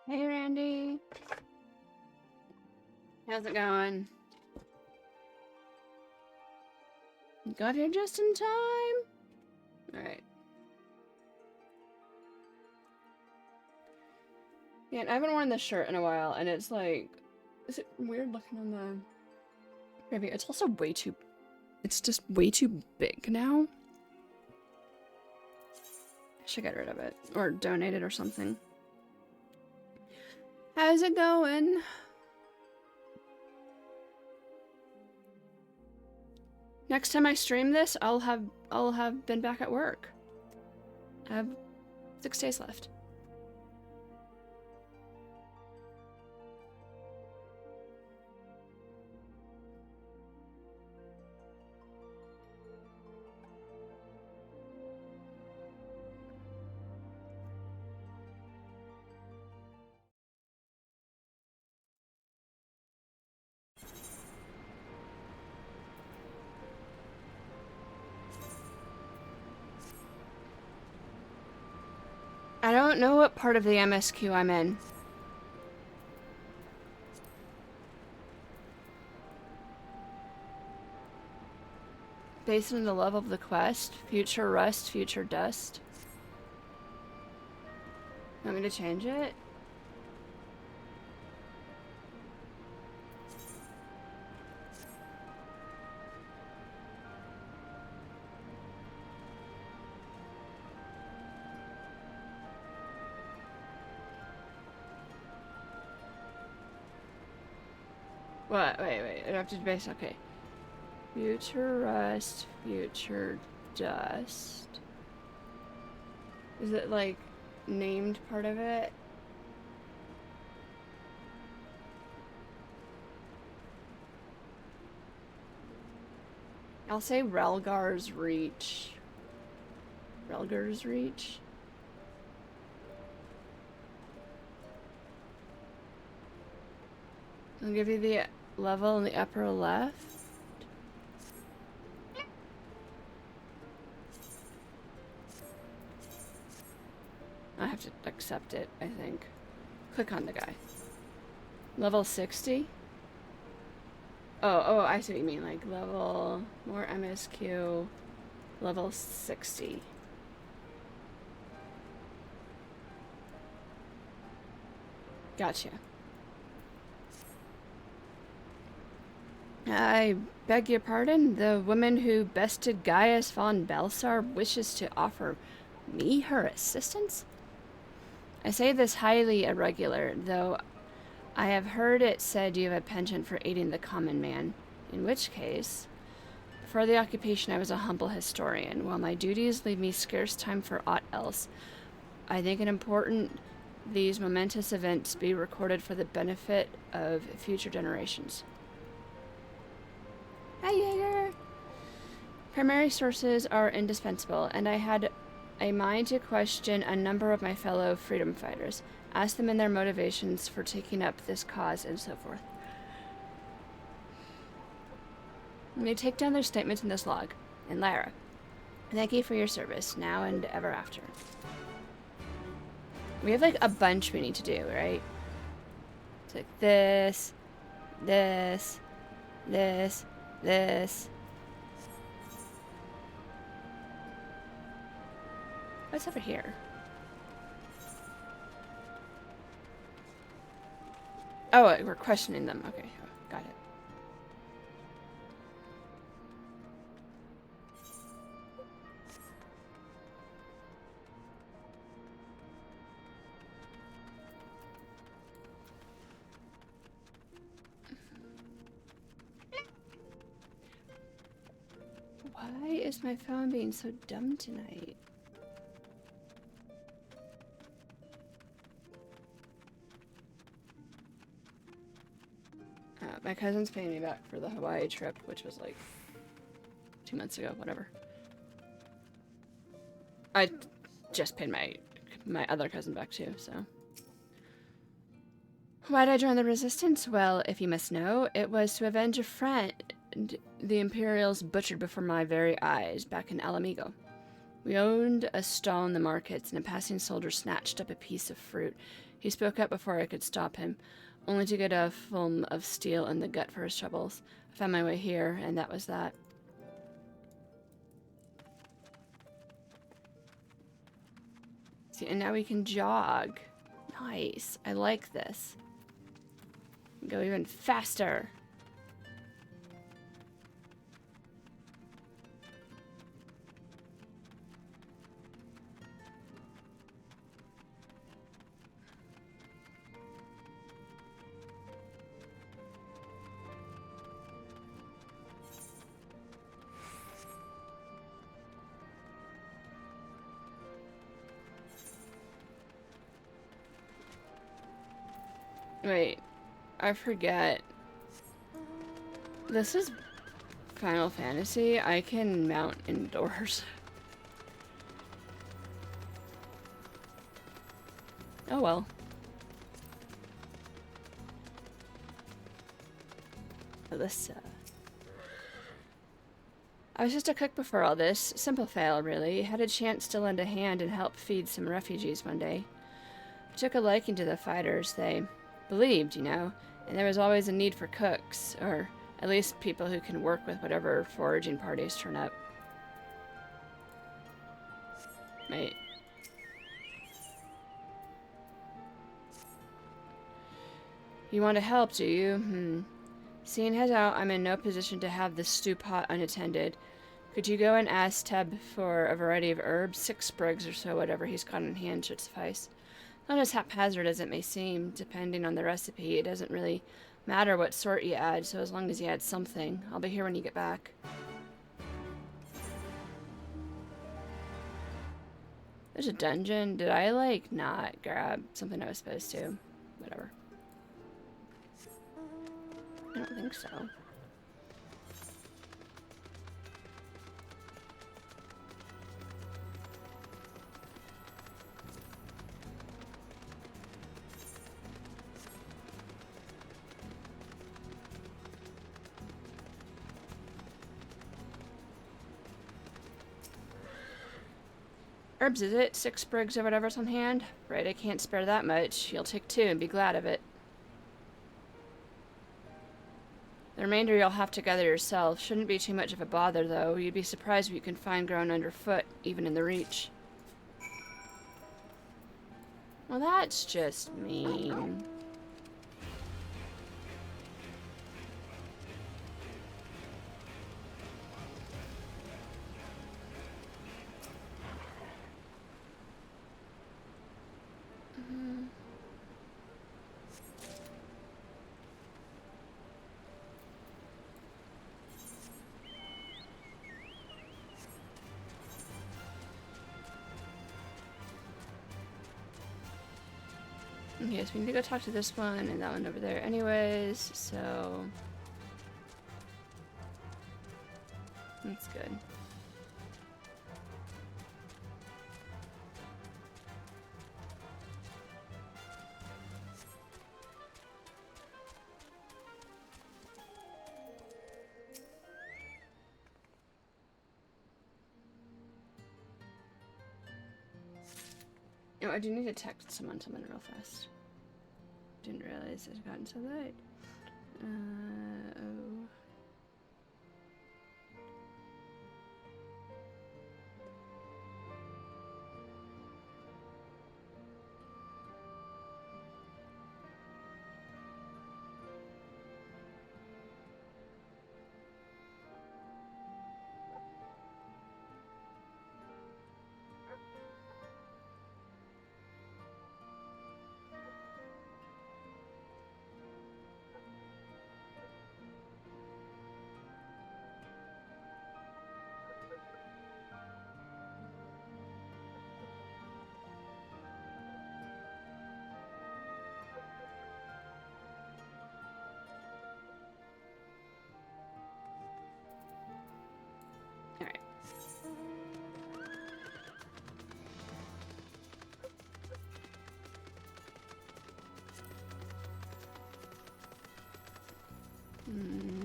Hey, Randy. How's it going? Got here just in time. Alright. Yeah, I haven't worn this shirt in a while, and it's like... Is it weird looking on the... Maybe it's also way too... It's just way too big now. I should get rid of it. Or donate it or something. How's it going? Next time I stream this, I'll have been back at work. I have 6 days left. I don't know what part of the MSQ I'm in. Based on the level of the quest, future rust, future dust. Want me to change it? What? Wait. Adapted base. Okay. Future rust, future dust. Is it like named part of it? I'll say Relgar's Reach. Relgar's Reach? I'll give you the level in the upper left. I have to accept it, I think. Click on the guy. Level 60? Oh, I see what you mean. Like level, more MSQ, level 60. Gotcha. I beg your pardon? The woman who bested Gaius von Belsar wishes to offer me her assistance? I say this highly irregular, though I have heard it said you have a penchant for aiding the common man. In which case, before the occupation I was a humble historian. While my duties leave me scarce time for aught else, I think it important these momentous events be recorded for the benefit of future generations. Hi, Jaeger! Primary sources are indispensable, and I had a mind to question a number of my fellow freedom fighters, ask them in their motivations for taking up this cause, and so forth. Let me take down their statements in this log. And Lyra, thank you for your service, now and ever after. We have like a bunch we need to do, right? It's like this, this, this, this. What's over here? Oh, we're questioning them. Okay, got it. Why is my phone being so dumb tonight? My cousin's paying me back for the Hawaii trip, which was like 2 months ago, whatever. I just paid my other cousin back too, so. Why did I join the resistance? Well, if you must know, it was to avenge a friend the Imperials butchered before my very eyes back in Alamigo. We owned a stall in the markets, and a passing soldier snatched up a piece of fruit. He spoke up before I could stop him, only to get a film of steel in the gut for his troubles. I found my way here, and that was that. See, and now we can jog. Nice. I like this. Go even faster. Wait, I forget. This is Final Fantasy. I can mount indoors. Oh well. Alyssa. I was just a cook before all this. Simple fail, really. Had a chance to lend a hand and help feed some refugees one day. I took a liking to the fighters. They believed, you know, and there was always a need for cooks, or at least people who can work with whatever foraging parties turn up. Wait. You want to help, do you? Seeing as how I'm in no position to have the stew pot unattended, could you go and ask Teb for a variety of herbs? 6 sprigs or so, whatever he's got in hand should suffice. Not as haphazard as it may seem, depending on the recipe. It doesn't really matter what sort you add, so as long as you add something. I'll be here when you get back. There's a dungeon. Did I, like, not grab something I was supposed to? Whatever. I don't think so. Herbs, is it? 6 sprigs or whatever's on hand? Right, I can't spare that much. You'll take 2 and be glad of it. The remainder you'll have to gather yourself. Shouldn't be too much of a bother, though. You'd be surprised what you can find growing underfoot, even in the Reach. Well, that's just mean. Okay, so we need to go talk to this one and that one over there anyways, so that's good. Oh, I do need to text someone real fast. Didn't realize it had gotten so late. Oh. Alright.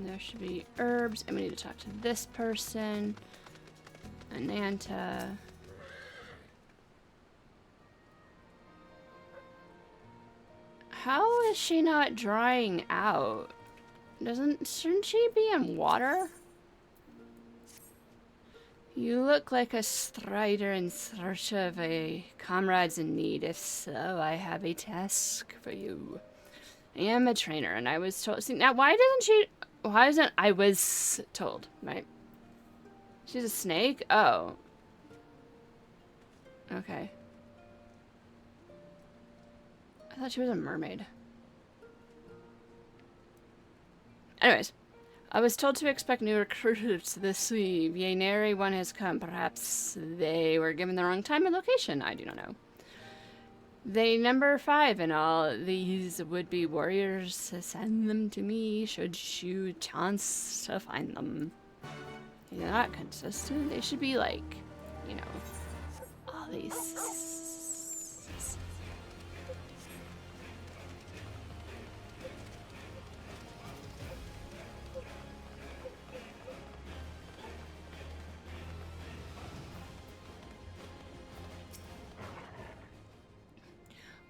There should be herbs, and we need to talk to this person. Ananta. How is she not drying out? Shouldn't she be in water? You look like a strider in search of a comrades in need. If so, I have a task for you. I am a trainer, and I was told. See, now why doesn't she? Why isn't I was told? Right? She's a snake. Oh. Okay. I thought she was a mermaid. Anyways. I was told to expect new recruits this eve. Yea, nary one has come. Perhaps they were given the wrong time and location. I do not know. They number 5 in all. These would-be warriors. Send them to me should you chance to find them. They're not consistent. They should be like, you know, all these...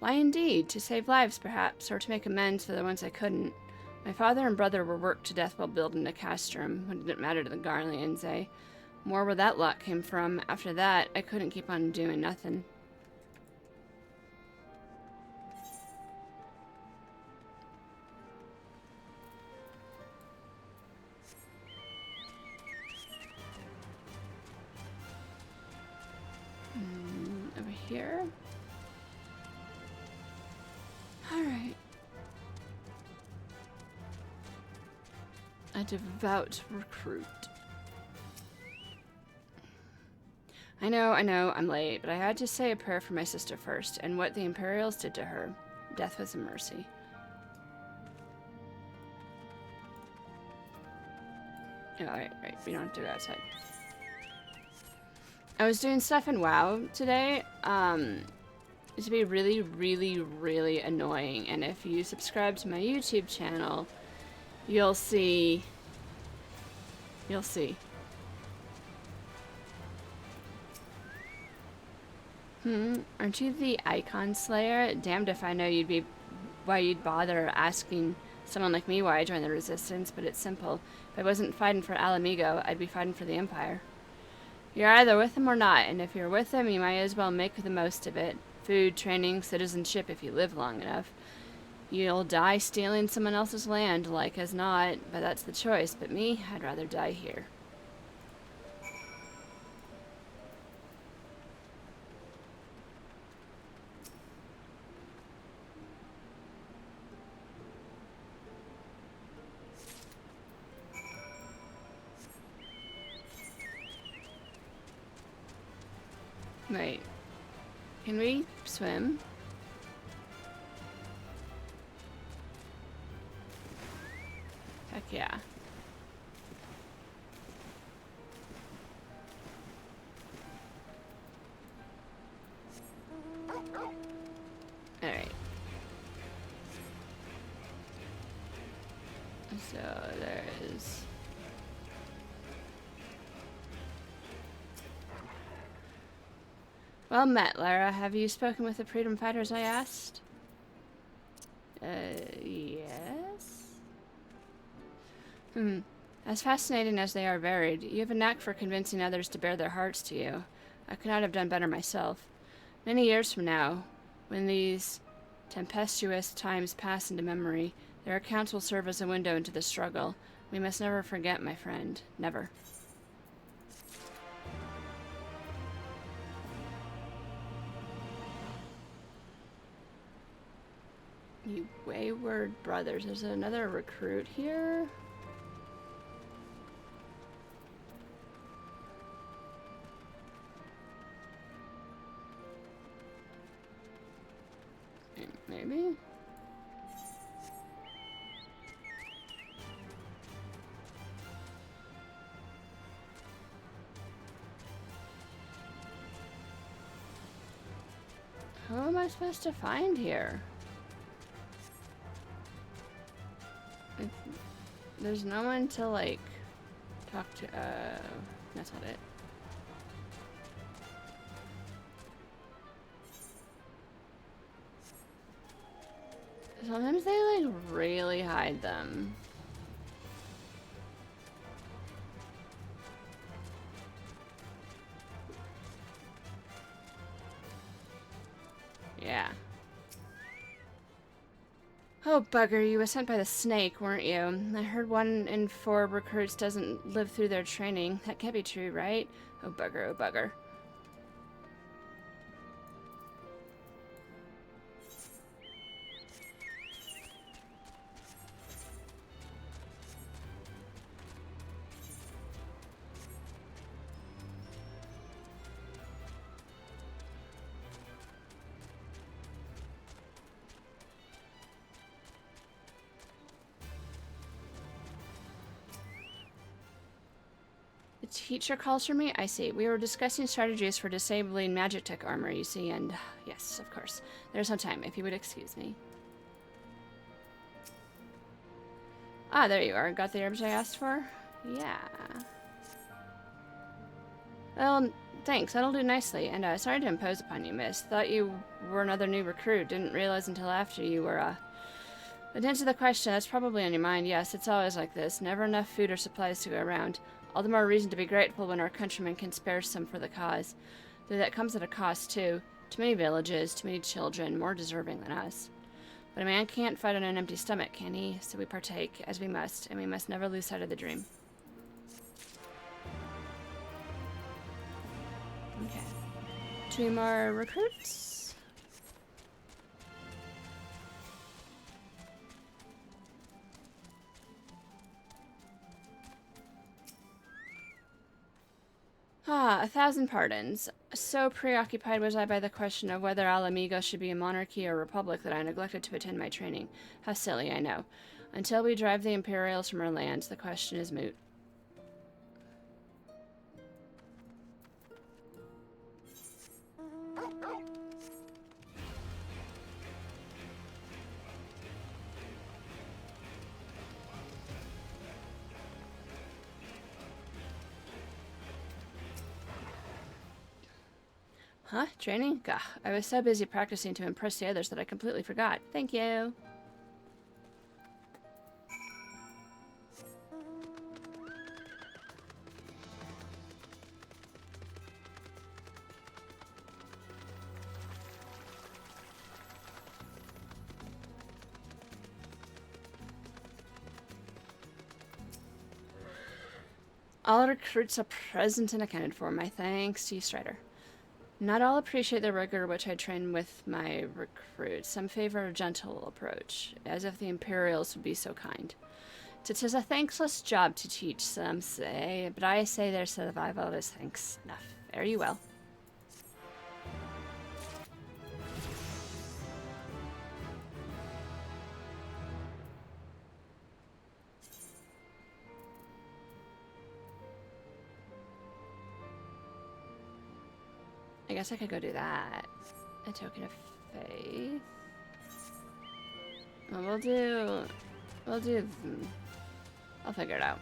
Why indeed, to save lives perhaps, or to make amends for the ones I couldn't. My father and brother were worked to death while building a castrum. It didn't matter to the Garleans, eh? More where that lot came from. After that, I couldn't keep on doing nothing. Over here? Alright. A devout recruit. I know, I'm late, but I had to say a prayer for my sister first, and what the Imperials did to her. Death was a mercy. Oh, right, we don't have to go outside. I was doing stuff in WoW today, to be really, really, really annoying, and if you subscribe to my YouTube channel, you'll see. Aren't you the Icon Slayer? Damned if I know why you'd bother asking someone like me why I joined the Resistance, but it's simple. If I wasn't fighting for Alamigo, I'd be fighting for the Empire. You're either with them or not, and if you're with them, you might as well make the most of it. Food, training, citizenship if you live long enough. You'll die stealing someone else's land, like as not, but that's the choice. But me, I'd rather die here. Wait. Can we swim? Heck yeah. Alright. So there is... Well met, Lara. Have you spoken with the freedom fighters I asked? Yes? As fascinating as they are varied, you have a knack for convincing others to bare their hearts to you. I could not have done better myself. Many years from now, when these tempestuous times pass into memory, their accounts will serve as a window into the struggle. We must never forget, my friend. Never. You wayward brothers. There's another recruit here. Maybe? Who am I supposed to find here? There's no one to, like, talk to. That's not it. Sometimes they, like, really hide them. Yeah. Oh, bugger, you were sent by the snake, weren't you? I heard 1 in 4 recruits doesn't live through their training. That can't be true, right? Oh, bugger, oh, bugger. The teacher calls for me? I see. We were discussing strategies for disabling magic tech armor, you see, and yes, of course. There's no time, if you would excuse me. Ah, there you are. Got the herbs I asked for? Yeah. Well, thanks. That'll do nicely. And sorry to impose upon you, miss. Thought you were another new recruit. Didn't realize until after you were, But to answer the question, that's probably on your mind. Yes, it's always like this. Never enough food or supplies to go around. All the more reason to be grateful when our countrymen can spare some for the cause. Though that comes at a cost, too. Too many villages, too many children, more deserving than us. But a man can't fight on an empty stomach, can he? So we partake, as we must, and we must never lose sight of the dream. Okay. 2 more recruits. Ah, 1,000 pardons. So preoccupied was I by the question of whether Alamigo should be a monarchy or a republic that I neglected to attend my training. How silly, I know. Until we drive the Imperials from our lands, the question is moot. Huh? Training? Gah, I was so busy practicing to impress the others that I completely forgot. Thank you. All recruits are present and accounted for. My thanks to you, Strider. Not all appreciate the rigor which I train with my recruits. Some favor a gentle approach, as if the Imperials would be so kind. 'Tis a thankless job to teach, some say, but I say their survival is thanks enough. Fare you well. I guess I could go do that. A token of faith. Well, we'll do, I'll figure it out.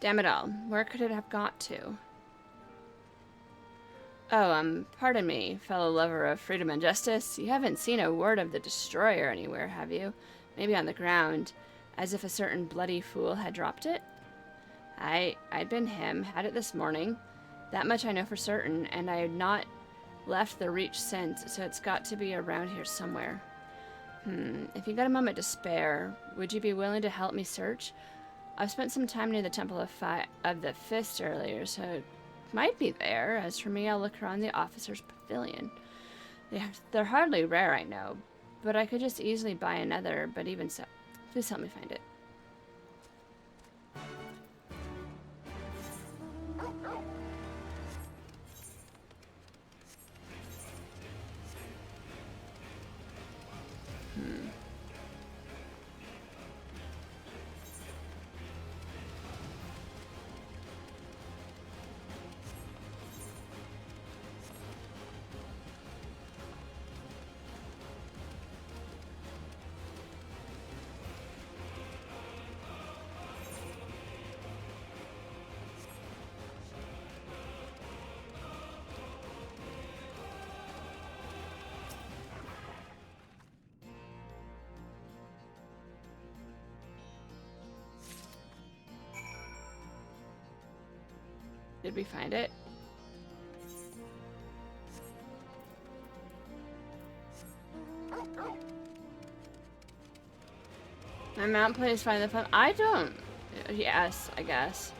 Damn it all. Where could it have got to? Oh, pardon me, fellow lover of freedom and justice. You haven't seen a word of the Destroyer anywhere, have you? Maybe on the ground, as if a certain bloody fool had dropped it? I'd been him, had it this morning. That much I know for certain, and I had not left the Reach since, so it's got to be around here somewhere. If you got a moment to spare, would you be willing to help me search? I've spent some time near the Temple of the Fist earlier, so it might be there. As for me, I'll look around the officer's pavilion. They're hardly rare, I know, but I could just easily buy another, but even so, please help me find it. Did we find it? My mount plays find the fun. I don't. Yes, I guess.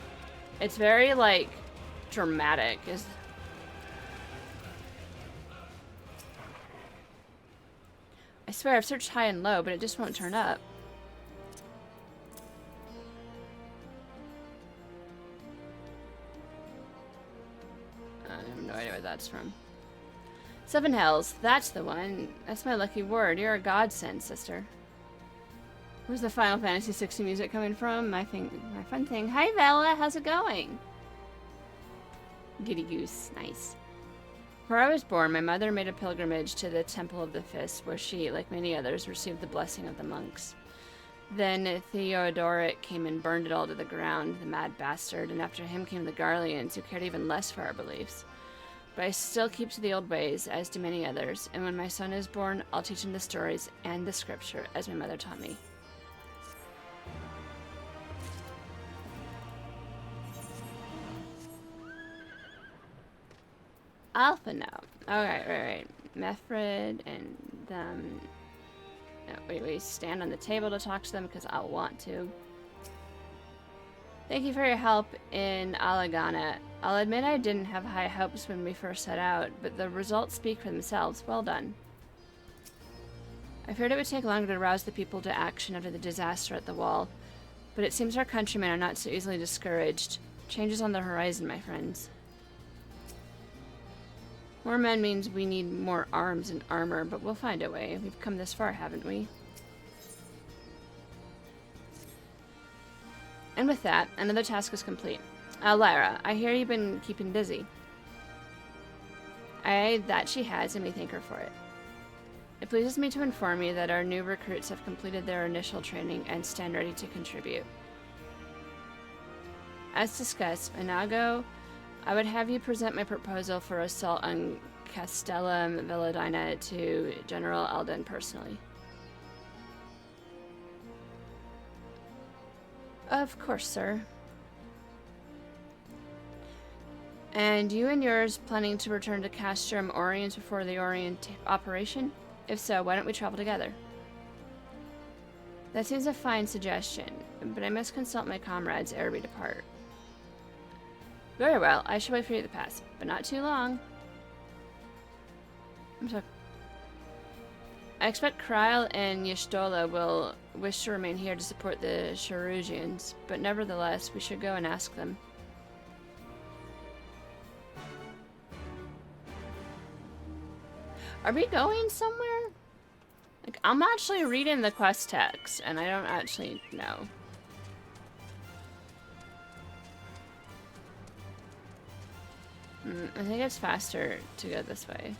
It's very, like, dramatic. I swear I've searched high and low, but it just won't turn up. I have no idea where that's from. Seven Hells. That's the one. That's my lucky word. You're a godsend, sister. Where's the Final Fantasy 60 music coming from? My fun thing. Hi, Vela. How's it going? Giddy goose. Nice. Where I was born, my mother made a pilgrimage to the Temple of the Fist, where she, like many others, received the blessing of the monks. Then Theodoric came and burned it all to the ground, the mad bastard, and after him came the Garleans, who cared even less for our beliefs. But I still keep to the old ways, as do many others, and when my son is born, I'll teach him the stories and the scripture, as my mother taught me. Alpha now. Alright, right. Methred and them. No, we stand on the table to talk to them because I'll want to. Thank you for your help in Alagana. I'll admit I didn't have high hopes when we first set out, but the results speak for themselves. Well done. I feared it would take longer to rouse the people to action after the disaster at the wall, but it seems our countrymen are not so easily discouraged. Change is on the horizon, my friends. More men means we need more arms and armor, but we'll find a way. We've come this far, haven't we? And with that, another task is complete. Lyra, I hear you've been keeping busy. Aye, that she has, and we thank her for it. It pleases me to inform you that our new recruits have completed their initial training and stand ready to contribute. As discussed, Inago, I would have you present my proposal for assault on Castellum Villadina to General Alden personally. Of course, sir. And you and yours planning to return to Castrum Orient before the Orient operation? If so, why don't we travel together? That seems a fine suggestion, but I must consult my comrades ere we depart. Very well, I shall wait for you to pass, but not too long. I'm sorry. I expect Kryl and Y'shtola will wish to remain here to support the Sharugians, but nevertheless, we should go and ask them. Are we going somewhere? Like, I'm actually reading the quest text, and I don't actually know. I think it's faster to go this way.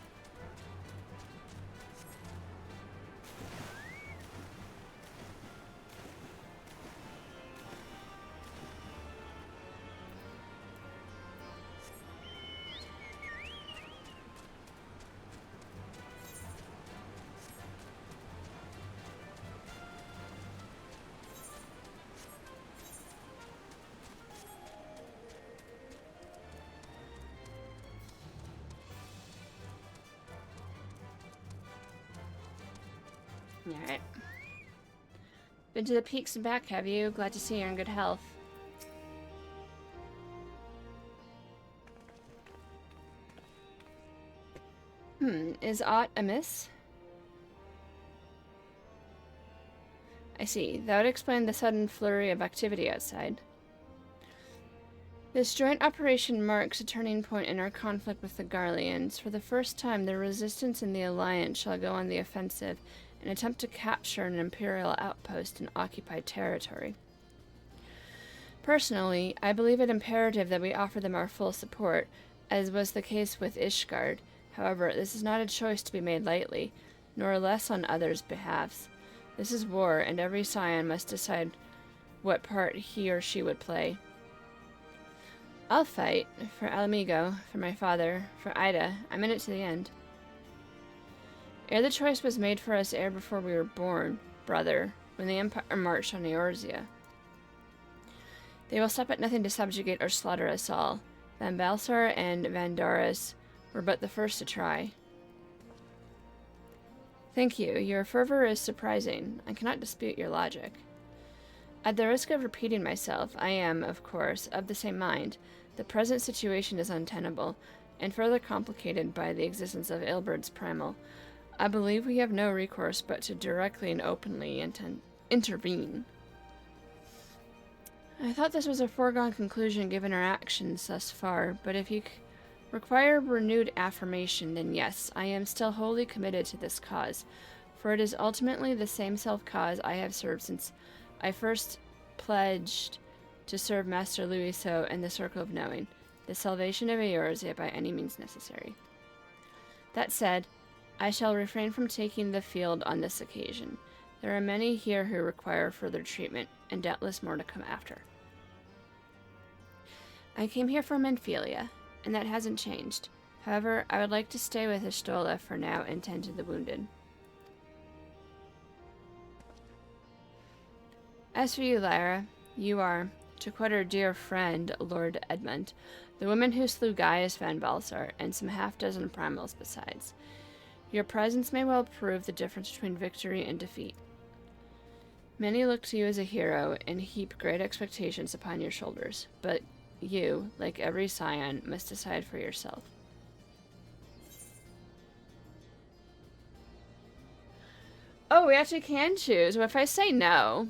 Alright. Been to the peaks and back, have you? Glad to see you're in good health. Is aught amiss? I see. That would explain the sudden flurry of activity outside. This joint operation marks a turning point in our conflict with the Garleans. For the first time, the Resistance and the Alliance shall go on the offensive and attempt to capture an Imperial outpost in occupied territory. Personally, I believe it imperative that we offer them our full support, as was the case with Ishgard. However, this is not a choice to be made lightly, nor less on others' behalfs. This is war, and every scion must decide what part he or she would play. I'll fight, for Alamigo, for my father, for Ida. I'm in it to the end. Ere the choice was made for us ere before we were born, brother, when the Empire marched on Eorzea. They will stop at nothing to subjugate or slaughter us all. Van Balsar and Vandaris were but the first to try. Thank you. Your fervor is surprising. I cannot dispute your logic. At the risk of repeating myself, I am, of course, of the same mind. The present situation is untenable, and further complicated by the existence of Ilberd's primal. I believe we have no recourse but to directly and openly intervene. I thought this was a foregone conclusion given our actions thus far, but if you require renewed affirmation, then yes, I am still wholly committed to this cause, for it is ultimately the same self-cause I have served since I first pledged to serve Master Louiso and the Circle of Knowing, the salvation of Eorzea by any means necessary. That said, I shall refrain from taking the field on this occasion. There are many here who require further treatment, and doubtless more to come after. I came here from Menphelia, and that hasn't changed. However, I would like to stay with Ishtola for now and tend to the wounded. As for you, Lyra, you are, to quote our dear friend, Lord Edmund, the woman who slew Gaius Van Balsar, and some half-dozen primals besides. Your presence may well prove the difference between victory and defeat. Many look to you as a hero and heap great expectations upon your shoulders, but you, like every scion, must decide for yourself. Oh, we actually can choose. What if I say no?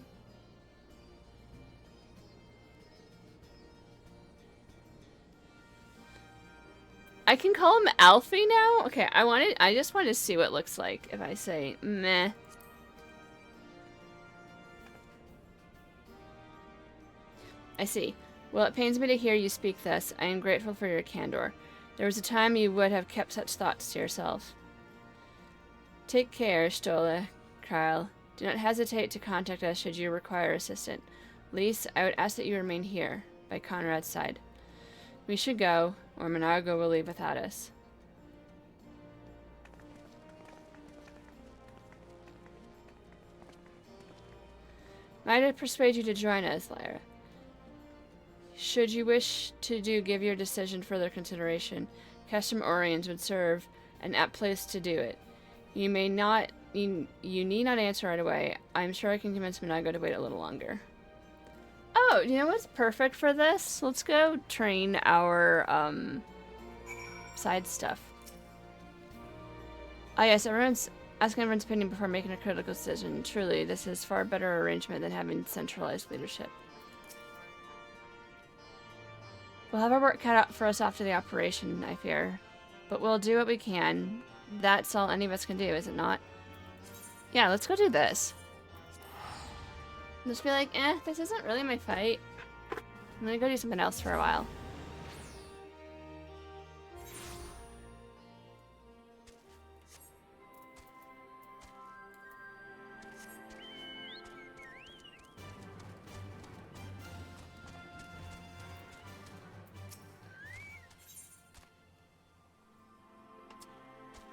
I can call him Alfie now? Okay, I just want to see what it looks like if I say meh. I see. Well, it pains me to hear you speak thus. I am grateful for your candor. There was a time you would have kept such thoughts to yourself. Take care, Stola, Kyle. Do not hesitate to contact us should you require assistance. Lise, I would ask that you remain here, by Conrad's side. We should go, or Monargo will leave without us. Might I persuade you to join us, Lyra? Should you wish to give your decision further consideration, Custom Oriens would serve an apt place to do it. You need not answer right away. I'm sure I can convince Monago to wait a little longer. Oh, you know what's perfect for this? Let's go train our side stuff. Ah, yes, asking everyone's opinion before making a critical decision. Truly, this is far better arrangement than having centralized leadership. We'll have our work cut out for us after the operation, I fear. But we'll do what we can. That's all any of us can do, is it not? Yeah, let's go do this. Just be like, this isn't really my fight. I'm gonna go do something else for a while.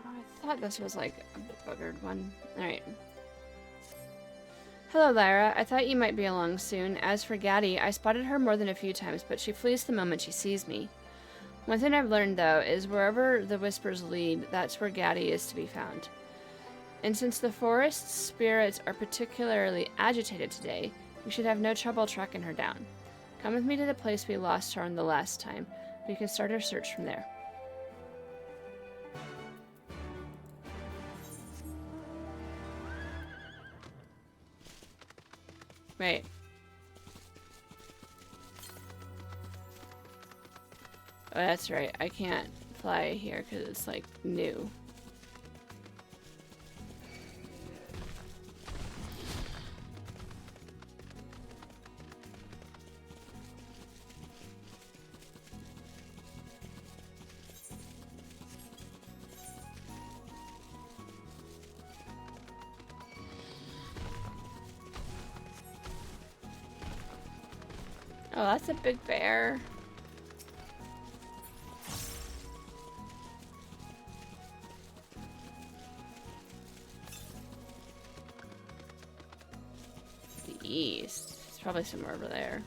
I thought this was like a buggered one. Alright. Hello, Lyra. I thought you might be along soon. As for Gaddy, I spotted her more than a few times, but she flees the moment she sees me. One thing I've learned, though, is wherever the whispers lead, that's where Gaddy is to be found. And since the forest's spirits are particularly agitated today, we should have no trouble tracking her down. Come with me to the place we lost her on the last time. We can start our search from there. Right. Oh, that's right. I can't fly here because it's, like, new. Oh, that's a big bear. The east. It's probably somewhere over there.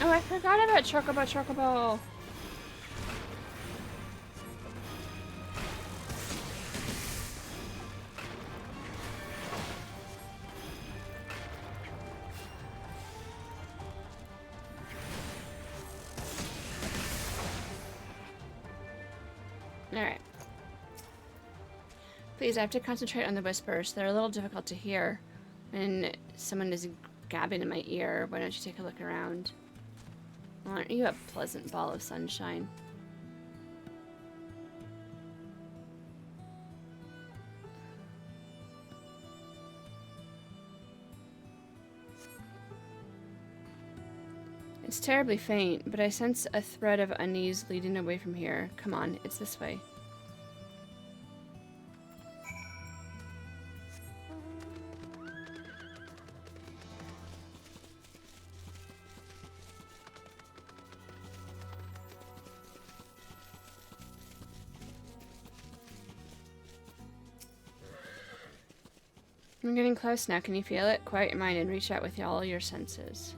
Oh, I forgot about Chocobo Chocobo. Alright. Please, I have to concentrate on the whispers. They're a little difficult to hear when someone is gabbing in my ear. Why don't you take a look around? Aren't you a pleasant ball of sunshine? It's terribly faint, but I sense a thread of unease leading away from here. Come on, it's this way. I'm getting close now. Can you feel it? Quiet your mind and reach out with all your senses.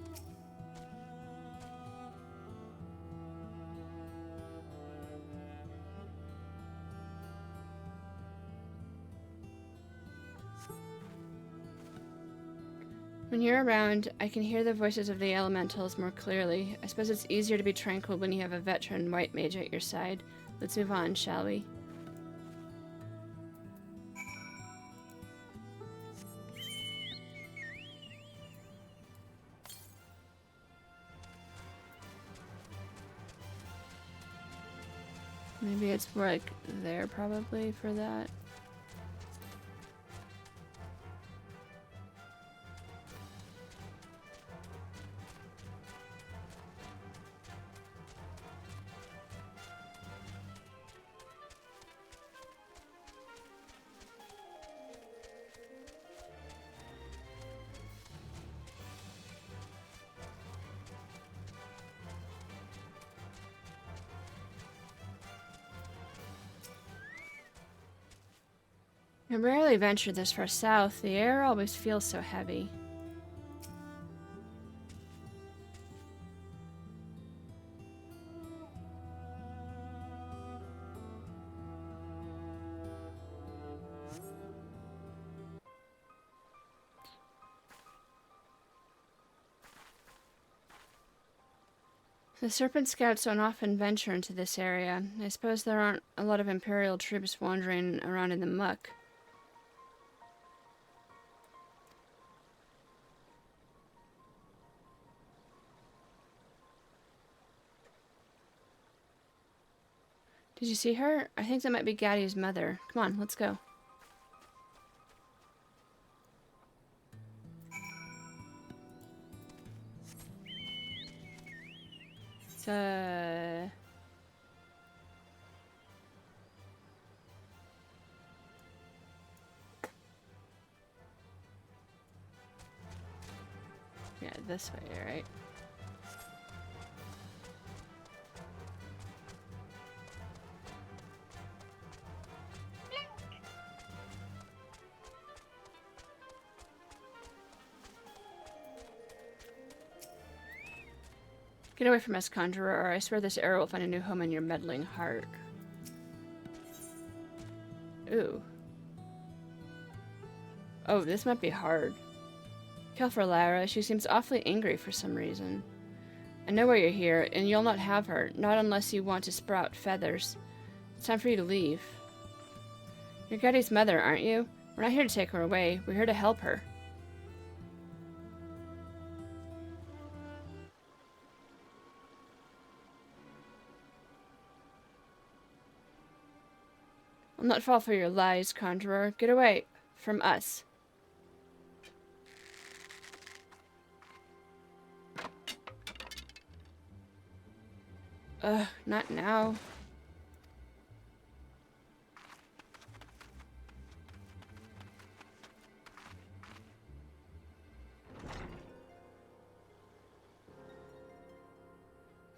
When you're around, I can hear the voices of the elementals more clearly. I suppose it's easier to be tranquil when you have a veteran white mage at your side. Let's move on, shall we? Maybe it's more like there probably for that. I rarely venture this far south. The air always feels so heavy. The Serpent Scouts don't often venture into this area. I suppose there aren't a lot of Imperial troops wandering around in the muck. Did you see her? I think that might be Gaddy's mother. Come on, let's go. It's yeah, this way, right? Get away from us, Conjurer, or I swear this arrow will find a new home in your meddling heart. Ooh. Oh, this might be hard. Kill for Lara. She seems awfully angry for some reason. I know why you're here, and you'll not have her. Not unless you want to sprout feathers. It's time for you to leave. You're Gaddy's mother, aren't you? We're not here to take her away. We're here to help her. I'll not fall for your lies, Conjurer. Get away from us. Ugh, not now.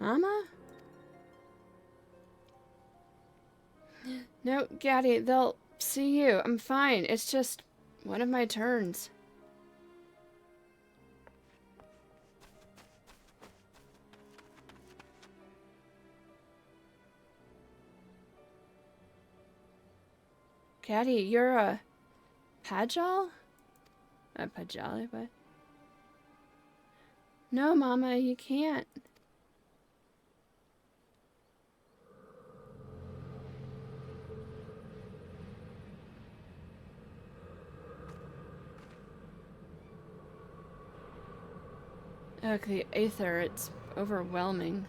Mama? No, Gaddy, they'll see you. I'm fine. It's just one of my turns. Caddy, you're a Pajal? A Pajali, what? No, Mama, you can't. Okay, Aether, it's overwhelming.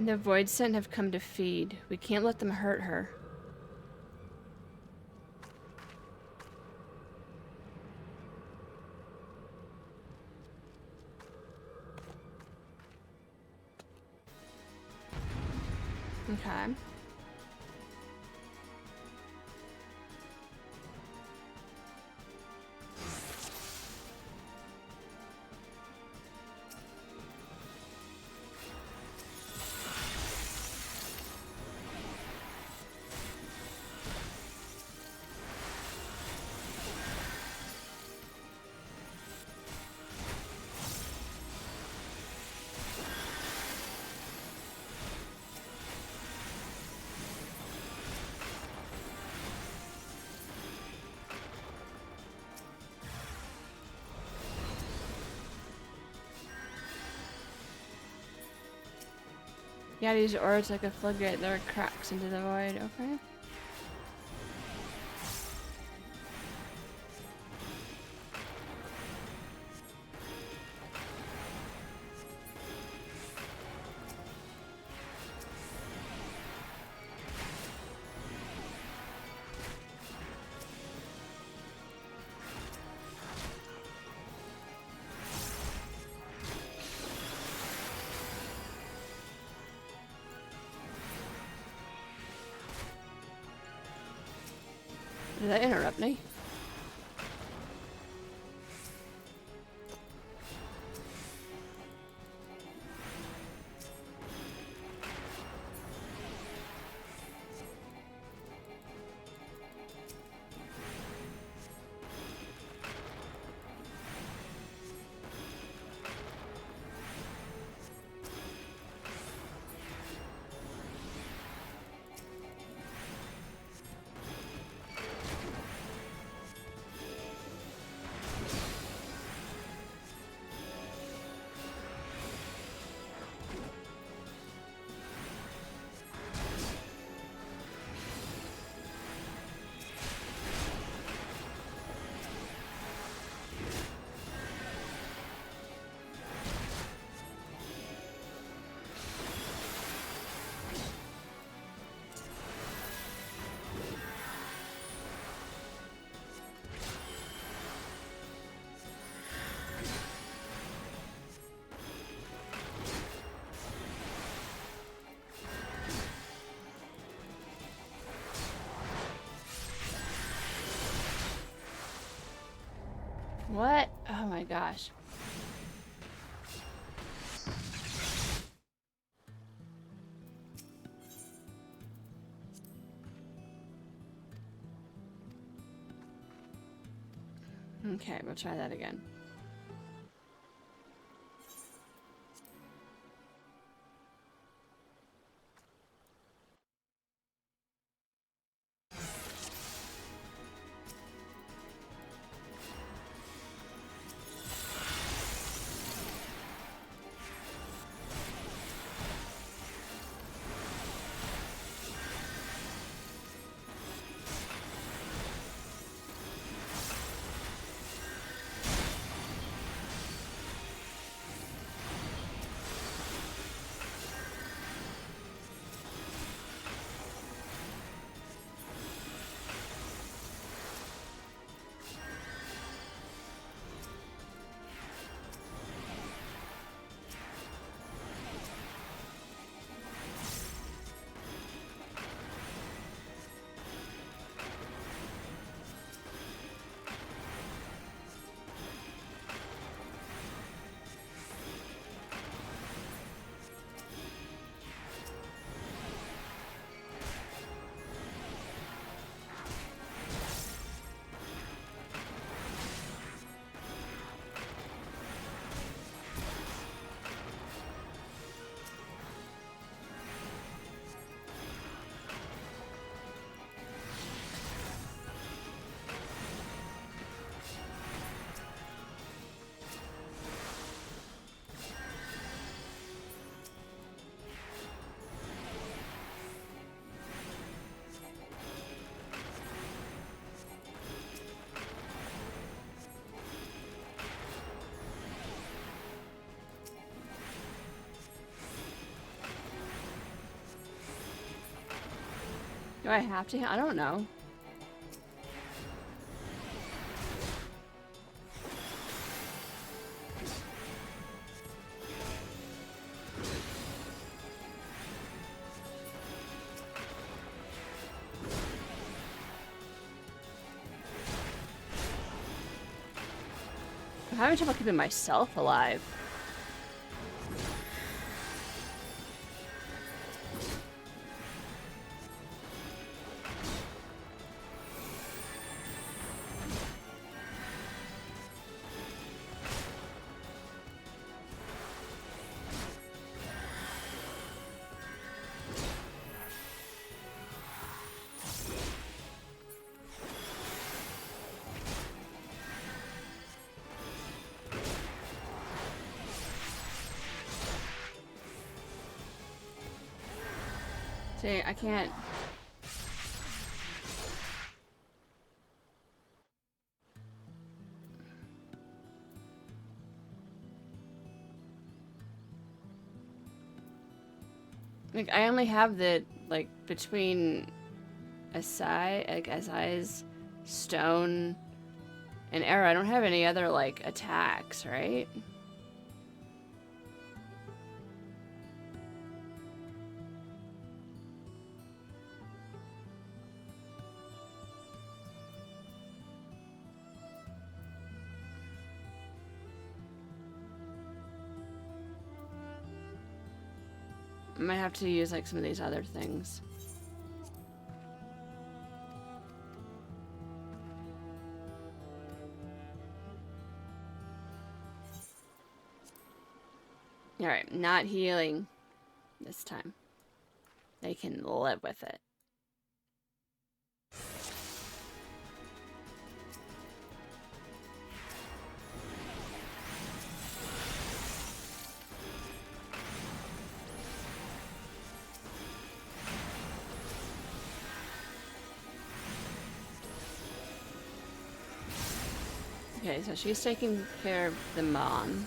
And the Void Scent have come to feed. We can't let them hurt her. Okay. Yeah, these orbs like a floodgate. There are cracks into the void. Okay. Did that interrupt me? What? Oh my gosh. Okay, we'll try that again. Do I have to? I don't know. I'm having trouble keeping myself alive. See, I can't. Like, I only have the, like, between Asai's stone and arrow. I don't have any other, like, attacks, right? I might have to use, like, some of these other things. Alright, not healing this time. They can live with it. Okay, so she's taking care of the mom.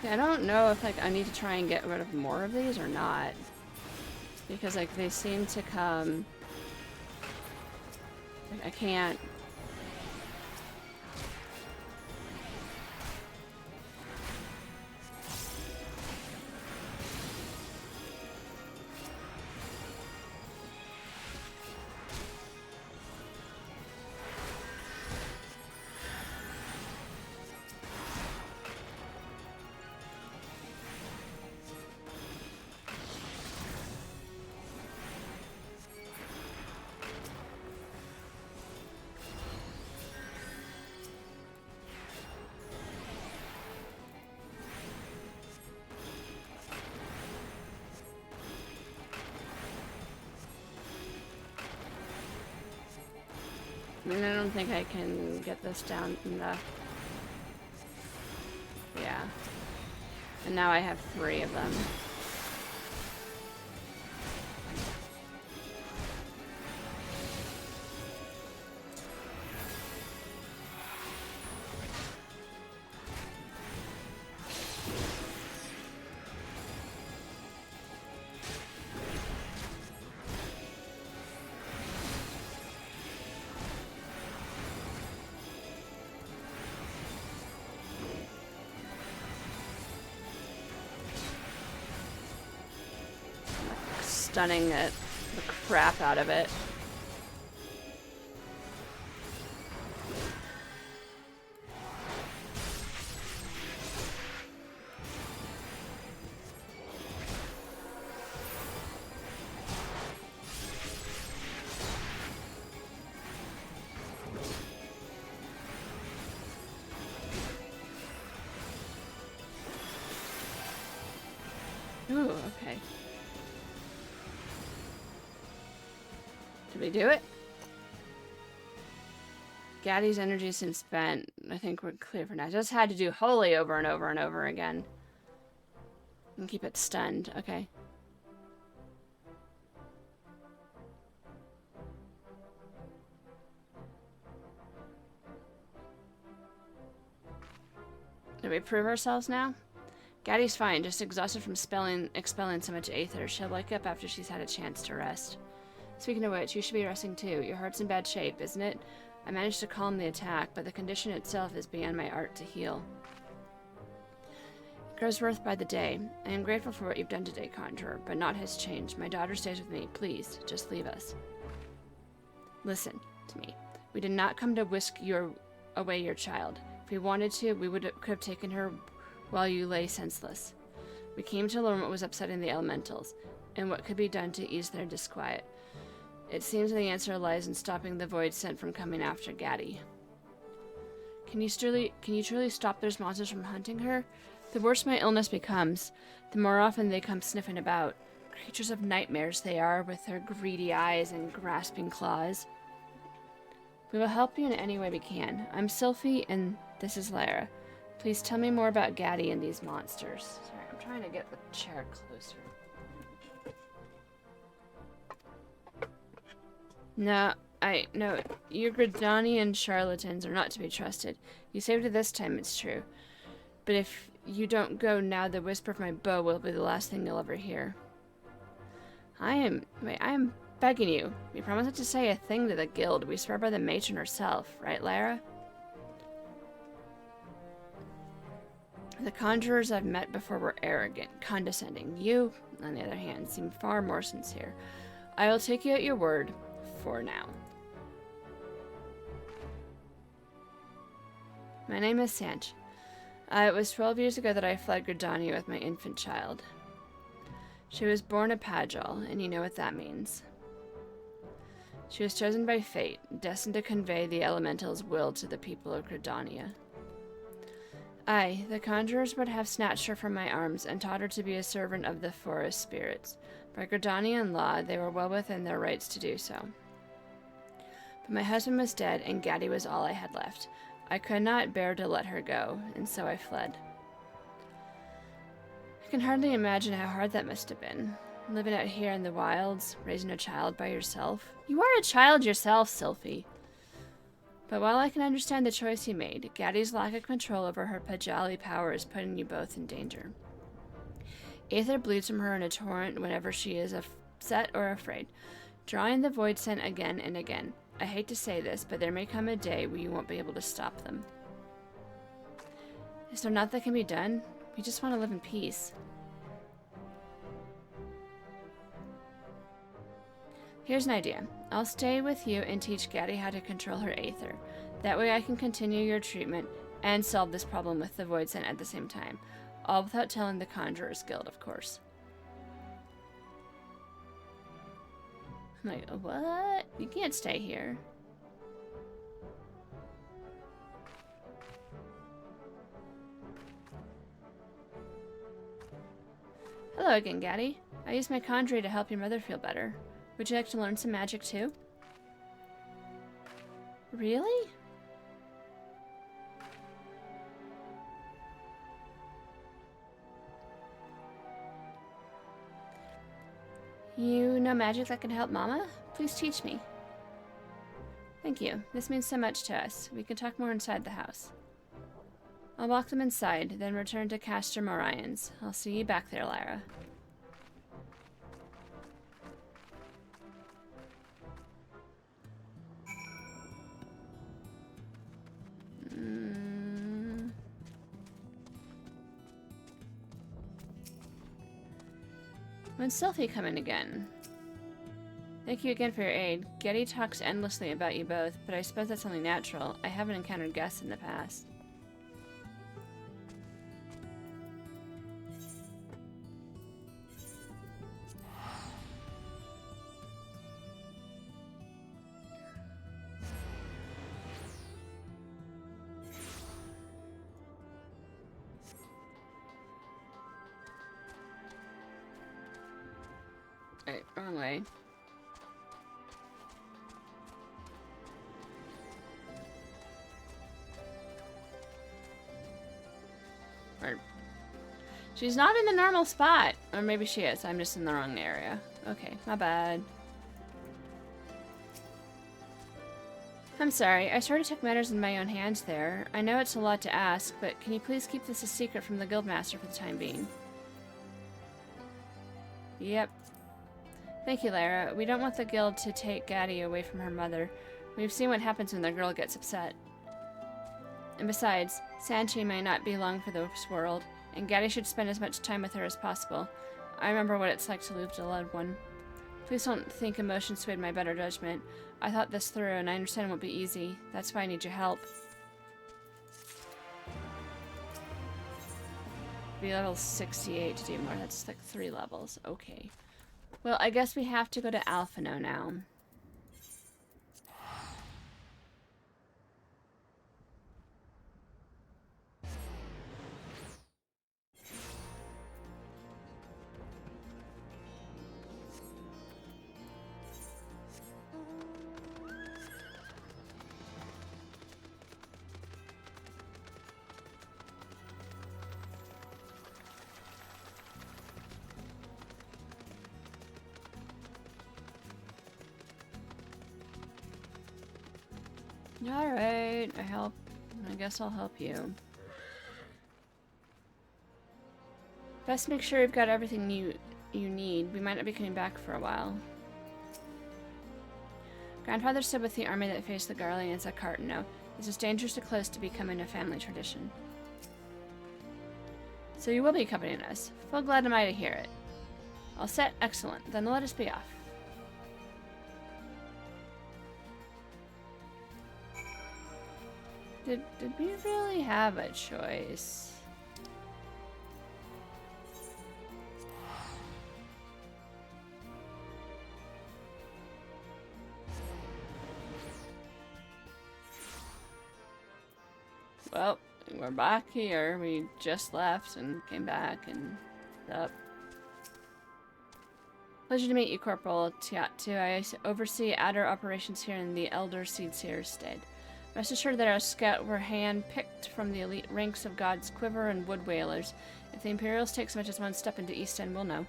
I don't know if, like, I need to try and get rid of more of these or not. Because, like, they seem to come... Like, I can't... I mean, I don't think I can get this down enough. Yeah. And now I have 3 of them. Stunning it, the crap out of it. Ooh, okay. Did we do it? Gaddy's energy seems spent. I think we're clear for now. Just had to do holy over and over and over again. And keep it stunned. Okay. Did we prove ourselves now? Gaddy's fine, just exhausted from expelling so much aether. She'll wake up after she's had a chance to rest. Speaking of which, you should be resting too. Your heart's in bad shape, isn't it? I managed to calm the attack, but the condition itself is beyond my art to heal. It grows worse by the day. I am grateful for what you've done today, Conjurer, but not his change. My daughter stays with me. Please, just leave us. Listen to me. We did not come to whisk away your child. If we wanted to, we could have taken her while you lay senseless. We came to learn what was upsetting the elementals, and what could be done to ease their disquiet. It seems the answer lies in stopping the void sent from coming after Gaddy. Can you truly stop those monsters from hunting her? The worse my illness becomes, the more often they come sniffing about. Creatures of nightmares they are, with their greedy eyes and grasping claws. We will help you in any way we can. I'm Sylphie, and this is Lara. Please tell me more about Gaddy and these monsters. Sorry, I'm trying to get the chair closer. No, you Gridanian charlatans are not to be trusted. You saved it this time, it's true. But if you don't go now, the whisper of my bow will be the last thing you'll ever hear. I am begging you. We promised not to say a thing to the guild. We swear by the matron herself, right, Lara? The conjurers I've met before were arrogant, condescending. You, on the other hand, seem far more sincere. I will take you at your word. For now. My name is Sanch. It was 12 years ago that I fled Gridania with my infant child. She was born a Pagel, and you know what that means. She was chosen by fate, destined to convey the elemental's will to the people of Gridania. The conjurers would have snatched her from my arms and taught her to be a servant of the forest spirits. By Gridanian law, they were well within their rights to do so. But my husband was dead, and Gaddy was all I had left. I could not bear to let her go, and so I fled. I can hardly imagine how hard that must have been. Living out here in the wilds, raising a child by yourself. You are a child yourself, Sylphie. But while I can understand the choice you made, Gaddy's lack of control over her Pajali power is putting you both in danger. Aether bleeds from her in a torrent whenever she is upset or afraid, drawing the void scent again and again. I hate to say this, but there may come a day where you won't be able to stop them. Is there naught that can be done? We just want to live in peace. Here's an idea. I'll stay with you and teach Gaddy how to control her aether. That way I can continue your treatment and solve this problem with the void scent at the same time. All without telling the Conjurers Guild, of course. I'm like, what? You can't stay here. Hello again, Gaddy. I used my conjury to help your mother feel better. Would you like to learn some magic too? Really? You know magic that can help Mama? Please teach me. Thank you. This means so much to us. We can talk more inside the house. I'll walk them inside, then return to Castor Morions. I'll see you back there, Lara. When's Sylphie coming again? Thank you again for your aid. Gaddy talks endlessly about you both, but I suppose that's only natural. I haven't encountered guests in the past. Right, wrong way. She's not in the normal spot. Or maybe she is. I'm just in the wrong area. Okay, my bad. I'm sorry. I sort of took matters in my own hands there. I know it's a lot to ask, but can you please keep this a secret from the guildmaster for the time being? Yep. Thank you, Lara. We don't want the guild to take Gaddy away from her mother. We've seen what happens when the girl gets upset. And besides, Sanchi may not be long for this world, and Gaddy should spend as much time with her as possible. I remember what it's like to lose a loved one. Please don't think emotion swayed my better judgment. I thought this through, and I understand it won't be easy. That's why I need your help. Be level 68 to do more. That's like 3 levels. Okay. Well, I guess we have to go to Alphino now. Alright, I guess I'll help you. Best make sure you've got everything you need. We might not be coming back for a while. Grandfather stood with the army that faced the Garleans at Cartano. This is dangerously close to becoming a family tradition. So you will be accompanying us. Full glad am I to hear it. All set? Excellent. Then let us be off. Did we really have a choice? Well, we're back here. We just left and came back and up. Pleasure to meet you, Corporal Tiatu. I oversee adder operations here in the Elder Seedseer's stead. Rest assured that our scout were hand-picked from the elite ranks of God's Quiver and Wood Whalers. If the Imperials take so much as one step into East End, we'll know.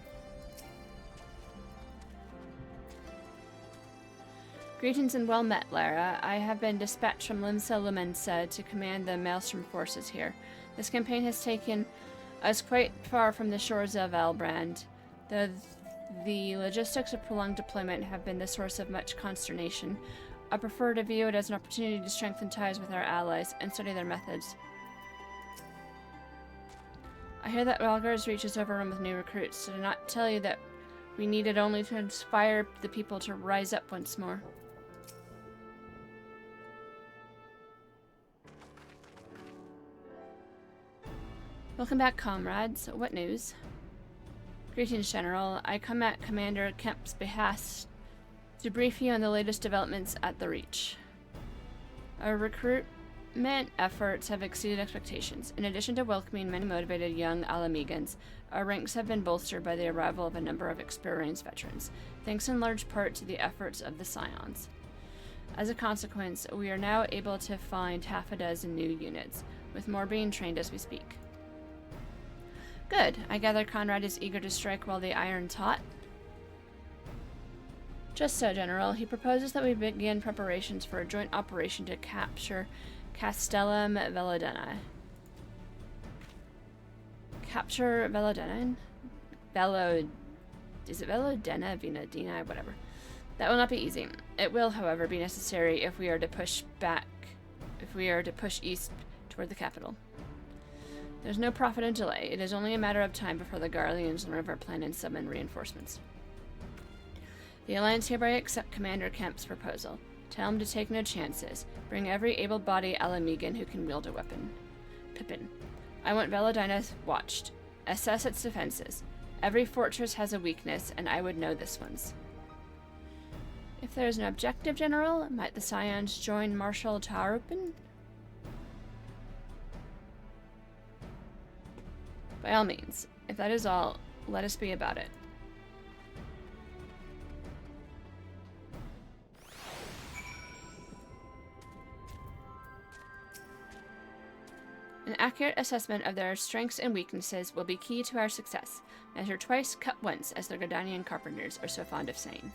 Greetings and well met, Lara. I have been dispatched from Limsa Lumensa to command the Maelstrom forces here. This campaign has taken us quite far from the shores of Elbrand. The logistics of prolonged deployment have been the source of much consternation. I prefer to view it as an opportunity to strengthen ties with our allies and study their methods. I hear that Valgar's reach is overrun with new recruits. Did I not tell you that we needed only to inspire the people to rise up once more? Welcome back, comrades. What news? Greetings, General. I come at Commander Kemp's behest to brief you on the latest developments at the Reach. Our recruitment efforts have exceeded expectations. In addition to welcoming many motivated young Alamegans, our ranks have been bolstered by the arrival of a number of experienced veterans, thanks in large part to the efforts of the Scions. As a consequence, we are now able to find half a dozen new units, with more being trained as we speak. Good. I gather Conrad is eager to strike while the iron's hot? Just so, General. He proposes that we begin preparations for a joint operation to capture Castellum Velodena. Capture Velodena? Is it Velodena? Vinadina? Whatever. That will not be easy. It will, however, be necessary if we are to push east toward the capital. There's no profit in delay. It is only a matter of time before the Garleans learn of our plan and summon reinforcements. The Alliance hereby accept Commander Kemp's proposal. Tell him to take no chances. Bring every able-bodied Alamegan who can wield a weapon. Pippin. I want Velodina watched. Assess its defenses. Every fortress has a weakness, and I would know this one's. If there is an objective, General, might the Scions join Marshal Taurupin? By all means. If that is all, let us be about it. An accurate assessment of their strengths and weaknesses will be key to our success. Measure twice, cut once, as the Gordanian carpenters are so fond of saying.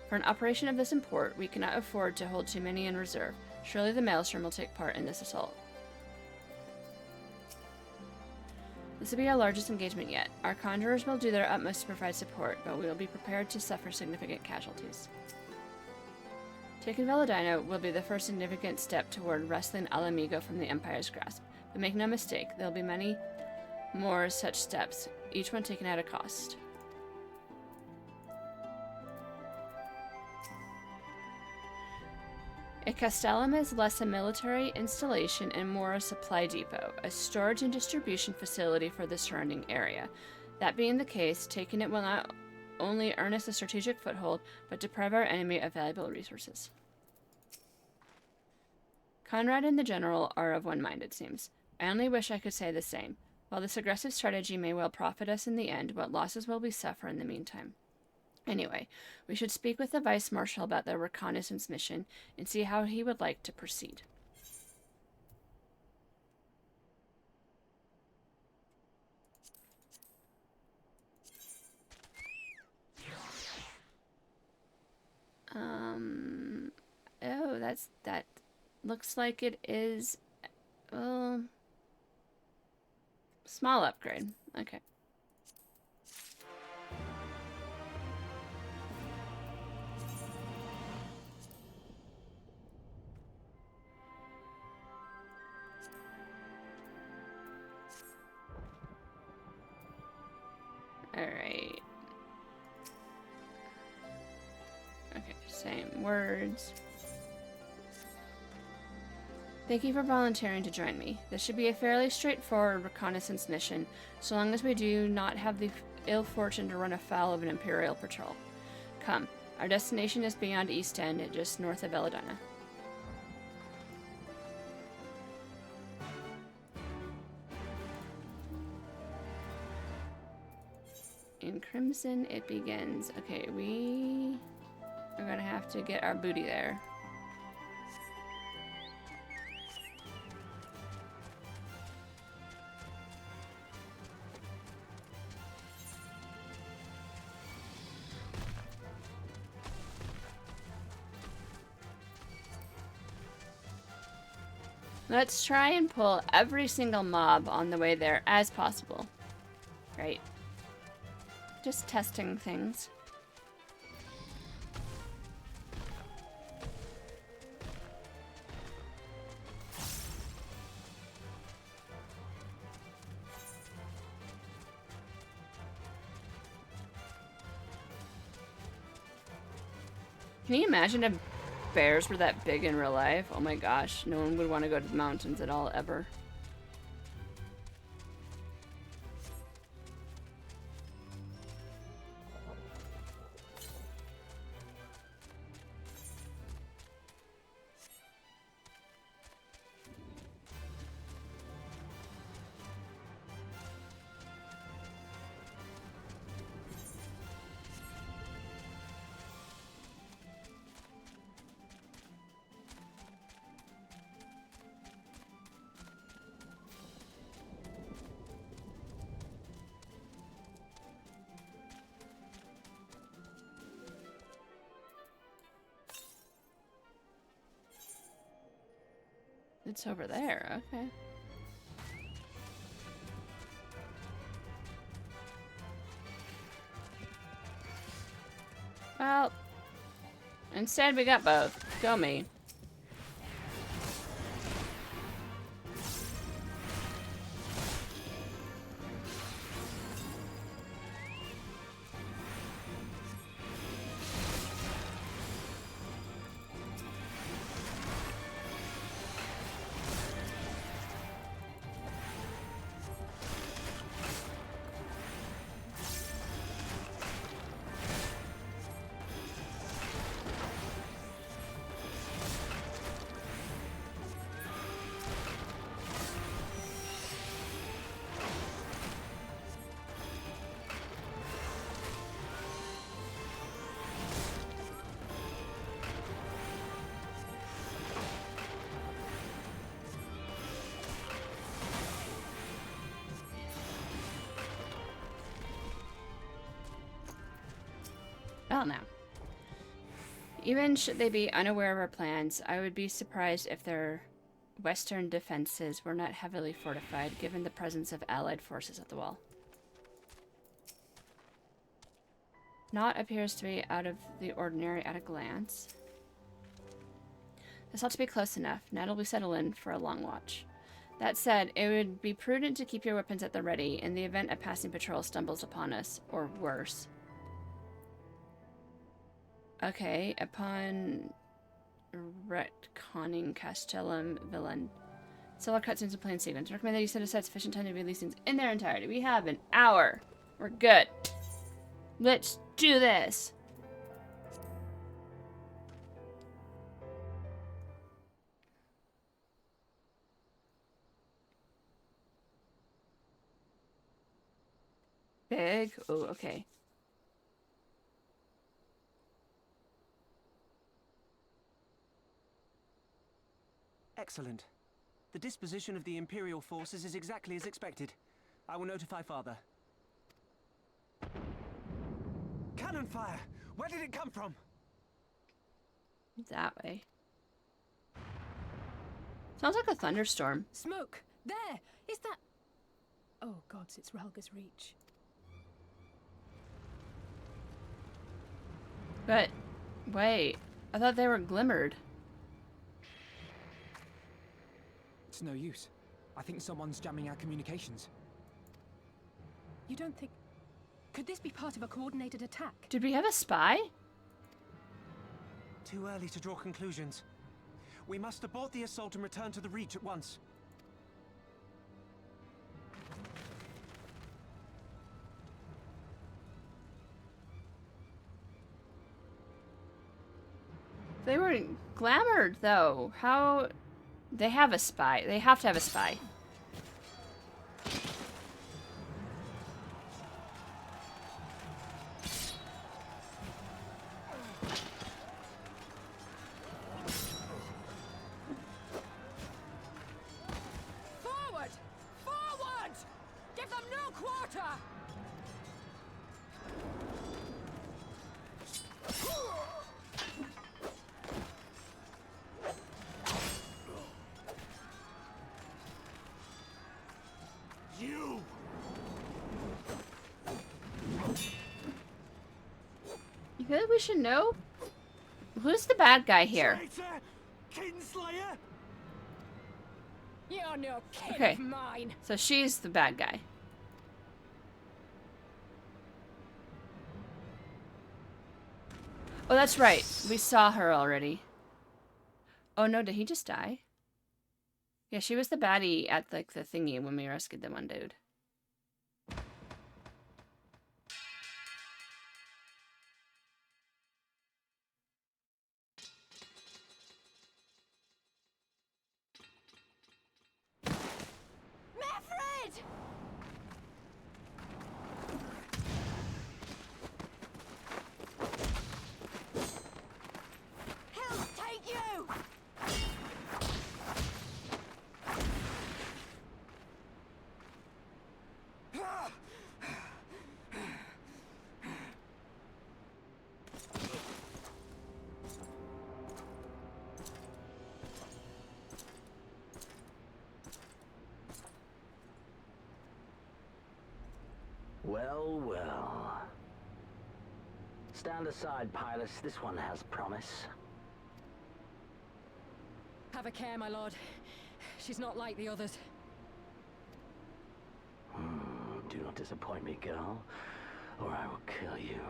For an operation of this import, we cannot afford to hold too many in reserve. Surely the Maelstrom will take part in this assault. This will be our largest engagement yet. Our conjurers will do their utmost to provide support, but we will be prepared to suffer significant casualties. Taking Veladino will be the first significant step toward wresting Alamigo from the Empire's grasp. But make no mistake, there will be many more such steps, each one taken at a cost. A castellum is less a military installation and more a supply depot, a storage and distribution facility for the surrounding area. That being the case, taking it will not only earn us a strategic foothold, but deprive our enemy of valuable resources. Conrad and the general are of one mind, it seems. I only wish I could say the same. While this aggressive strategy may well profit us in the end, what losses will we suffer in the meantime? Anyway, we should speak with the Vice Marshal about the reconnaissance mission and see how he would like to proceed. Oh, that looks like it is, small upgrade. Okay. Alright. Okay, same words. Thank you for volunteering to join me. This should be a fairly straightforward reconnaissance mission, so long as we do not have the ill fortune to run afoul of an Imperial patrol. Come, our destination is beyond East End, just north of Belladonna. In Crimson, it begins. Okay, we are gonna have to get our booty there. Let's try and pull every single mob on the way there as possible. Right. Just testing things. Can you imagine if bears were that big in real life? Oh my gosh, no one would want to go to the mountains at all, ever. It's over there, okay. Well, instead we got both. Go me. Well, now. Even should they be unaware of our plans, I would be surprised if their western defenses were not heavily fortified, given the presence of allied forces at the wall. Naught appears to be out of the ordinary at a glance. This ought to be close enough. Ned will be settled in for a long watch. That said, it would be prudent to keep your weapons at the ready in the event a passing patrol stumbles upon us, or worse. Okay, upon retconning Castellum Villain. Several cutscenes in plain sequence. Recommend that you set aside sufficient time to view these scenes in their entirety. We have an hour. We're good. Let's do this. Big. Oh, okay. Excellent. The disposition of the Imperial forces is exactly as expected. I will notify Father. Cannon fire! Where did it come from? That way. Sounds like a thunderstorm. Smoke! There! Is that... Oh gods, it's Relga's Reach. But, wait. I thought they were glimmered. It's no use. I think someone's jamming our communications. You don't think... Could this be part of a coordinated attack? Did we have a spy? Too early to draw conclusions. We must abort the assault and return to the Reach at once. They were glamored, though. How... They have a spy. They have to have a spy. Forward! Forward! Give them no quarter! You feel like we should know? Who's the bad guy here? Kinslayer! You're no kin Okay. of mine! So she's the bad guy. Oh, that's right. We saw her already. Oh no, did he just die? Yeah, she was the baddie at like the thingy when we rescued the one dude. Meffred! He'll take you! Well, well. Stand aside, Pilus. This one has promise. Have a care, my lord. She's not like the others. Do not disappoint me, girl, or I will kill you.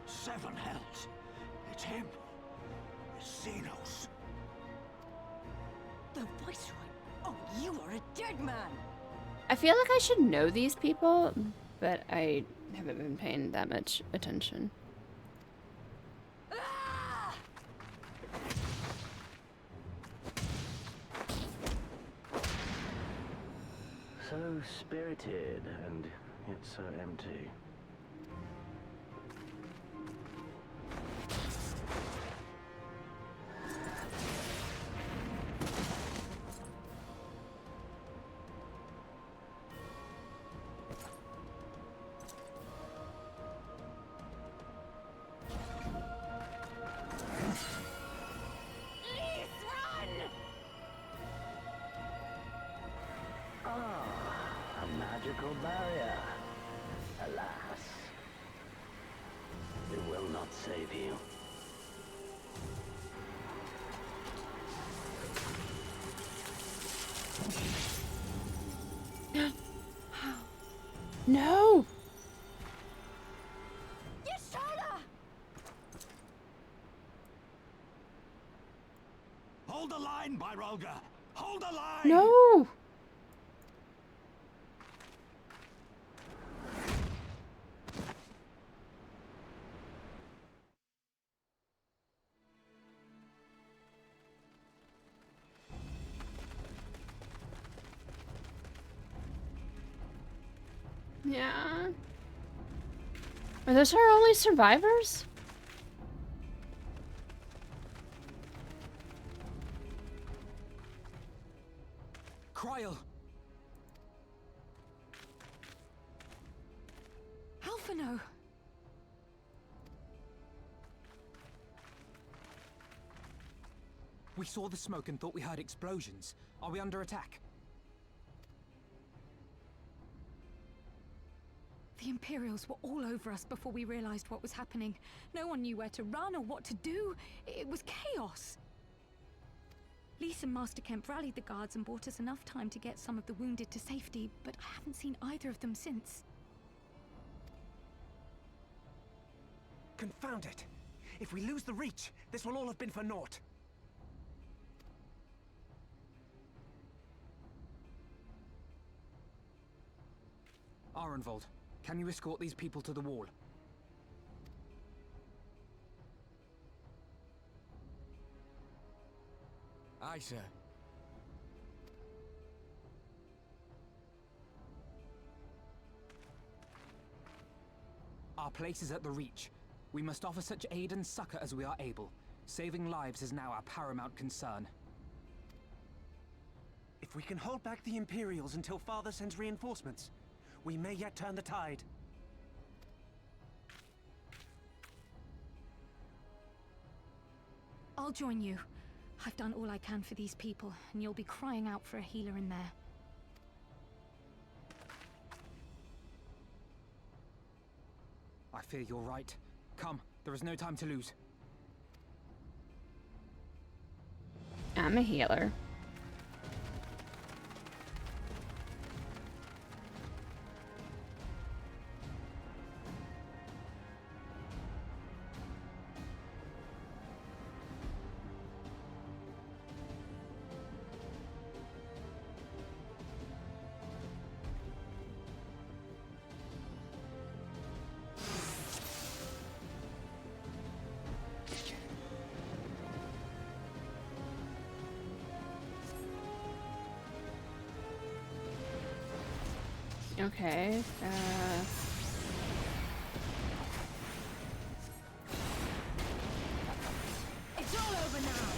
Seven hells. It's him. It's Xenos. The Viceroy! Oh, you are a dead man! I feel like I should know these people, but I haven't been paying that much attention. Ah! So spirited, and yet so empty. Pandaria. Alas, it will not save you. No! Hold the line, Byrolga! Hold the line! No! Yeah. Are those our only survivors? Cryle! Alphino! We saw the smoke and thought we heard explosions. Are we under attack? The Imperials were all over us before we realized what was happening. No one knew where to run or what to do. It was chaos. Lise and Master Kemp rallied the guards and bought us enough time to get some of the wounded to safety, but I haven't seen either of them since. Confound it! If we lose the Reach, this will all have been for naught. Arenvold, can you escort these people to the wall? Aye, sir. Our place is at the Reach. We must offer such aid and succor as we are able. Saving lives is now our paramount concern. If we can hold back the Imperials until Father sends reinforcements, we may yet turn the tide. I'll join you. I've done all I can for these people, and you'll be crying out for a healer in there. I fear you're right. Come, there is no time to lose. I'm a healer. Okay, It's all over now!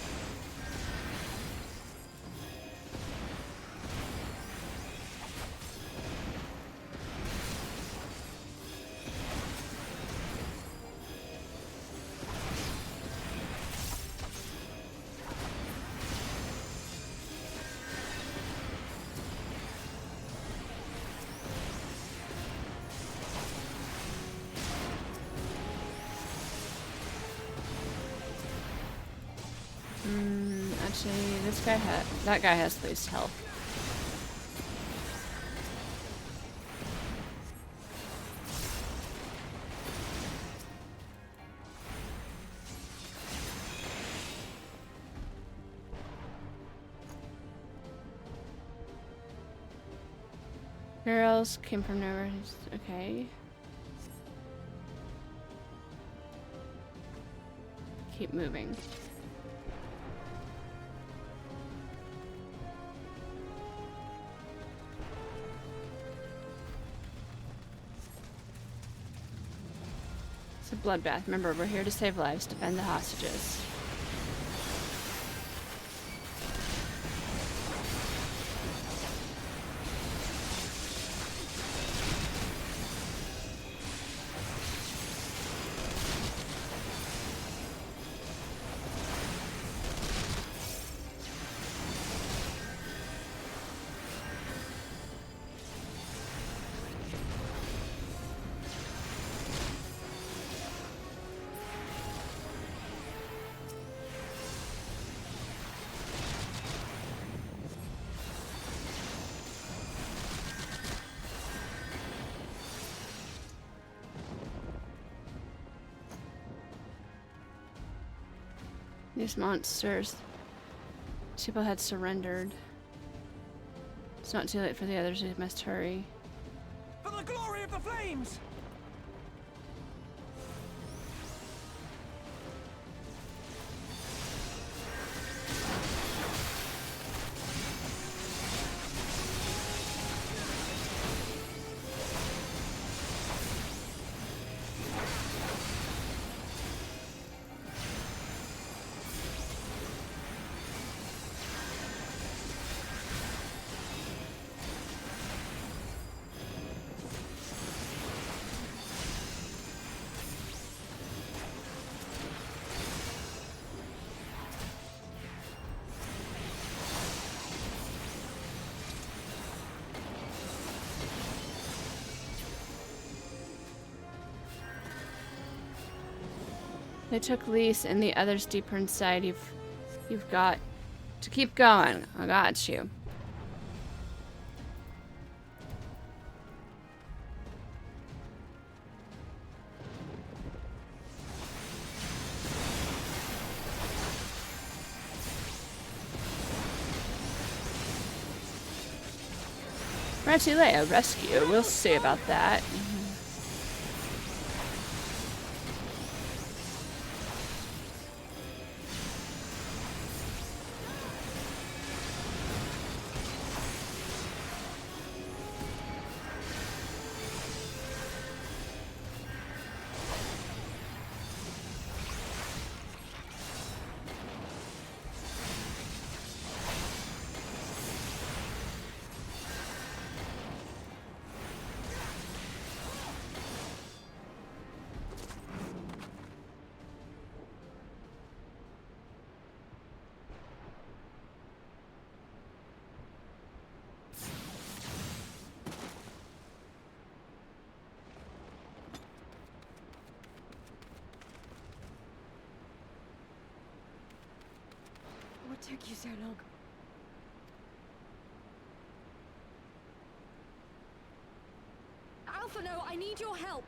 actually, that guy has the least health. Girls came from nowhere. Okay. Keep moving. It's a bloodbath. Remember, we're here to save lives, defend the hostages. These monsters. People had surrendered. It's not too late for the others. We must hurry. For the glory of the flames! They took Lise and the others deeper inside. You've got to keep going. I got you. Ratulea rescue. We'll see about that. What took you so long? Alpha, no, I need your help.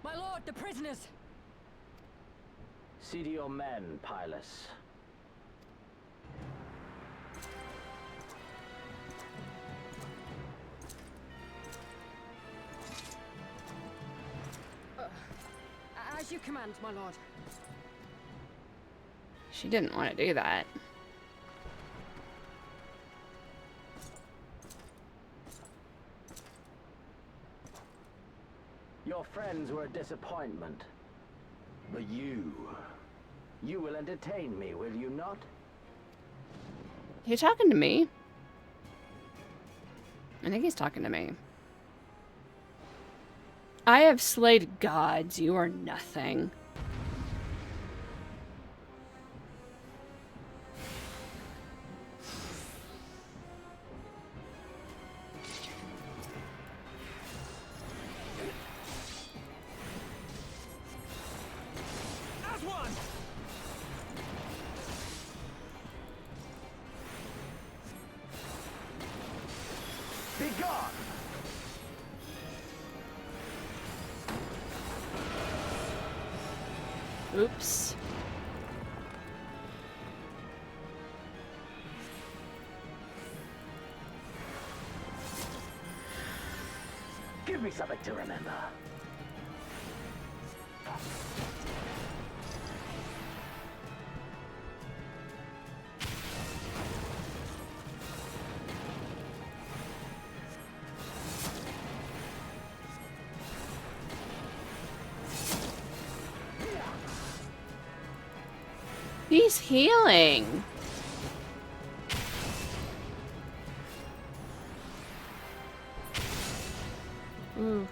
My lord, the prisoners! See to your men, Pylus. As you command, my lord. She didn't want to do that. Your friends were a disappointment. But you will entertain me, will you not? You talking to me? I think he's talking to me. I have slayed gods. You are nothing. As one! Be gone! Oops. Give me something to remember. He's healing. Ooh.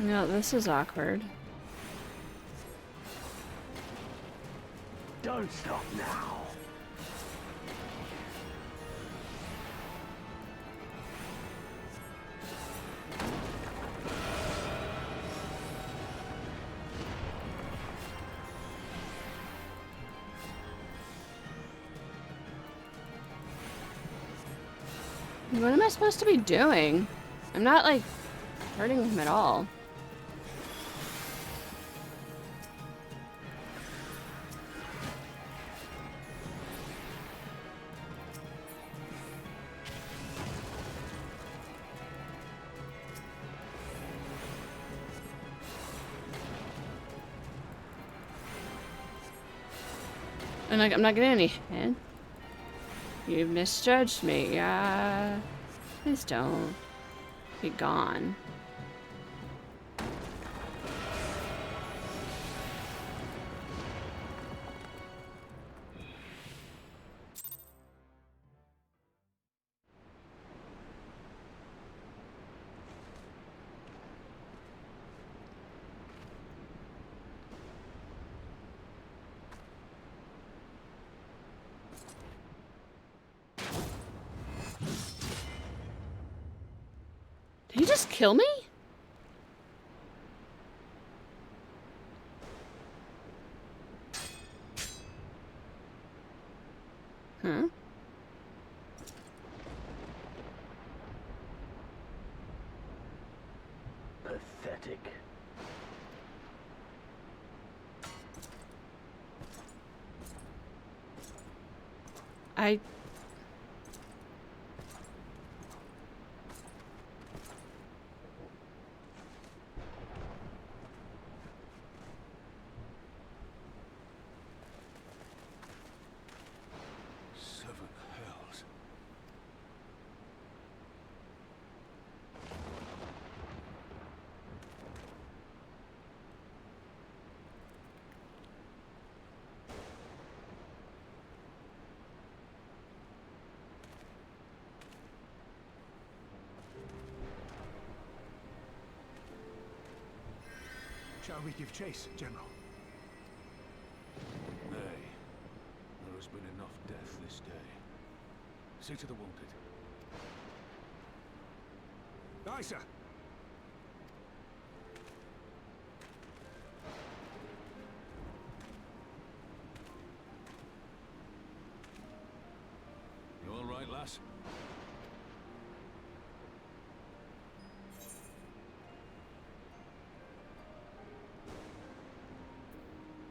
No, this is awkward. Don't stop now. What am I supposed to be doing? I'm not, like, hurting him at all. And like, I'm not getting any hit. You misjudged me. Yeah. Please don't. Be gone. Did he just kill me? Huh? Pathetic. I... Seven hells. Shall we give chase, General? Nay. There has been enough death this day. See to the wounded. Aye, sir. You all right, lass?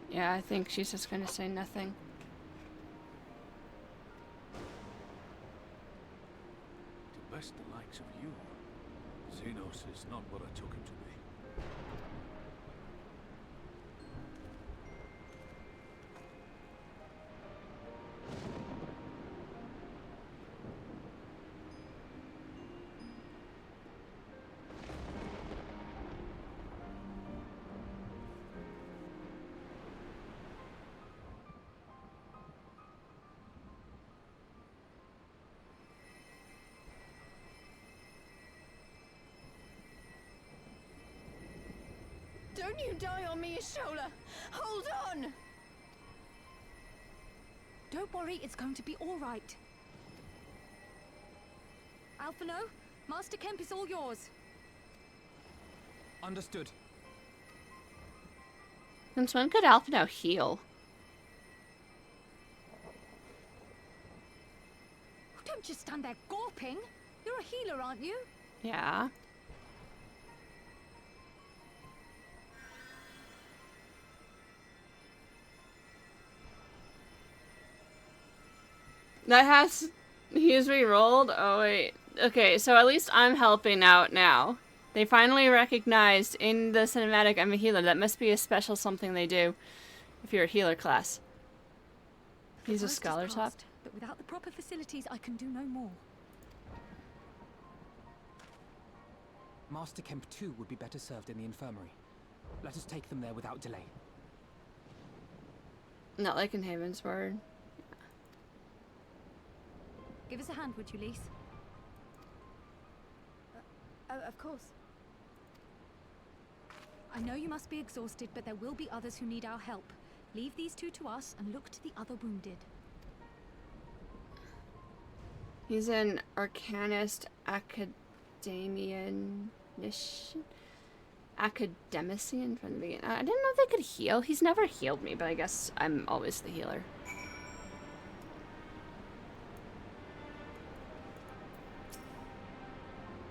Yeah, I think she's just gonna say nothing. To best the likes of you. Xenos is not what I took him to be. Don't you die on me, Ashola! Hold on! Don't worry, it's going to be all right. Alphino, Master Kemp is all yours. Understood. Since when could Alpha now heal? Don't just stand there gawping. You're a healer, aren't you? Yeah. That has... He's re-rolled? Oh, wait. Okay, so at least I'm helping out now. They finally recognized in the cinematic I'm a healer. That must be a special something they do if you're a healer class. He's a Worst has scholar top. passed, but without the proper facilities, I can do no more. Master Kemp too would be better served in the infirmary. Let us take them there without delay. Not like in Havensward. Give us a hand, would you, Lise? Of course. I know you must be exhausted, but there will be others who need our help. Leave these two to us and look to the other wounded. He's an Arcanist academician from the beginning. I didn't know they could heal. He's never healed me, but I guess I'm always the healer.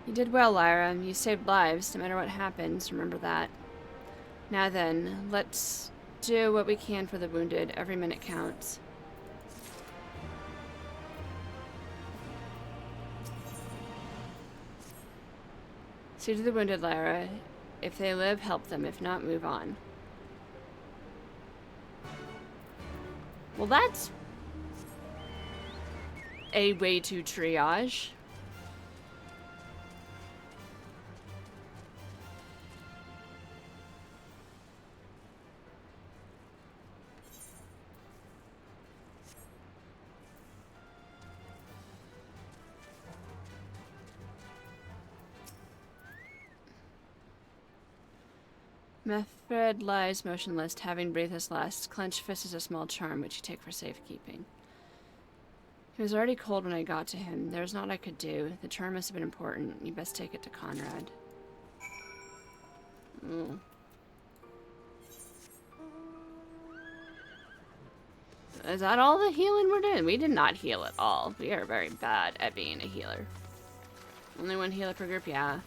You did well, Lyra. You saved lives, no matter what happens. Remember that. Now then, let's do what we can for the wounded. Every minute counts. See to the wounded, Lyra. If they live, help them. If not, move on. Well, that's a way to triage. Methred lies motionless, having breathed his last. Clenched fist is a small charm, which you take for safekeeping. He was already cold when I got to him. There was naught I could do. The charm must have been important. You best take it to Conrad. Ooh. Is that all the healing we're doing? We did not heal at all. We are very bad at being a healer. Only one healer per group, yeah.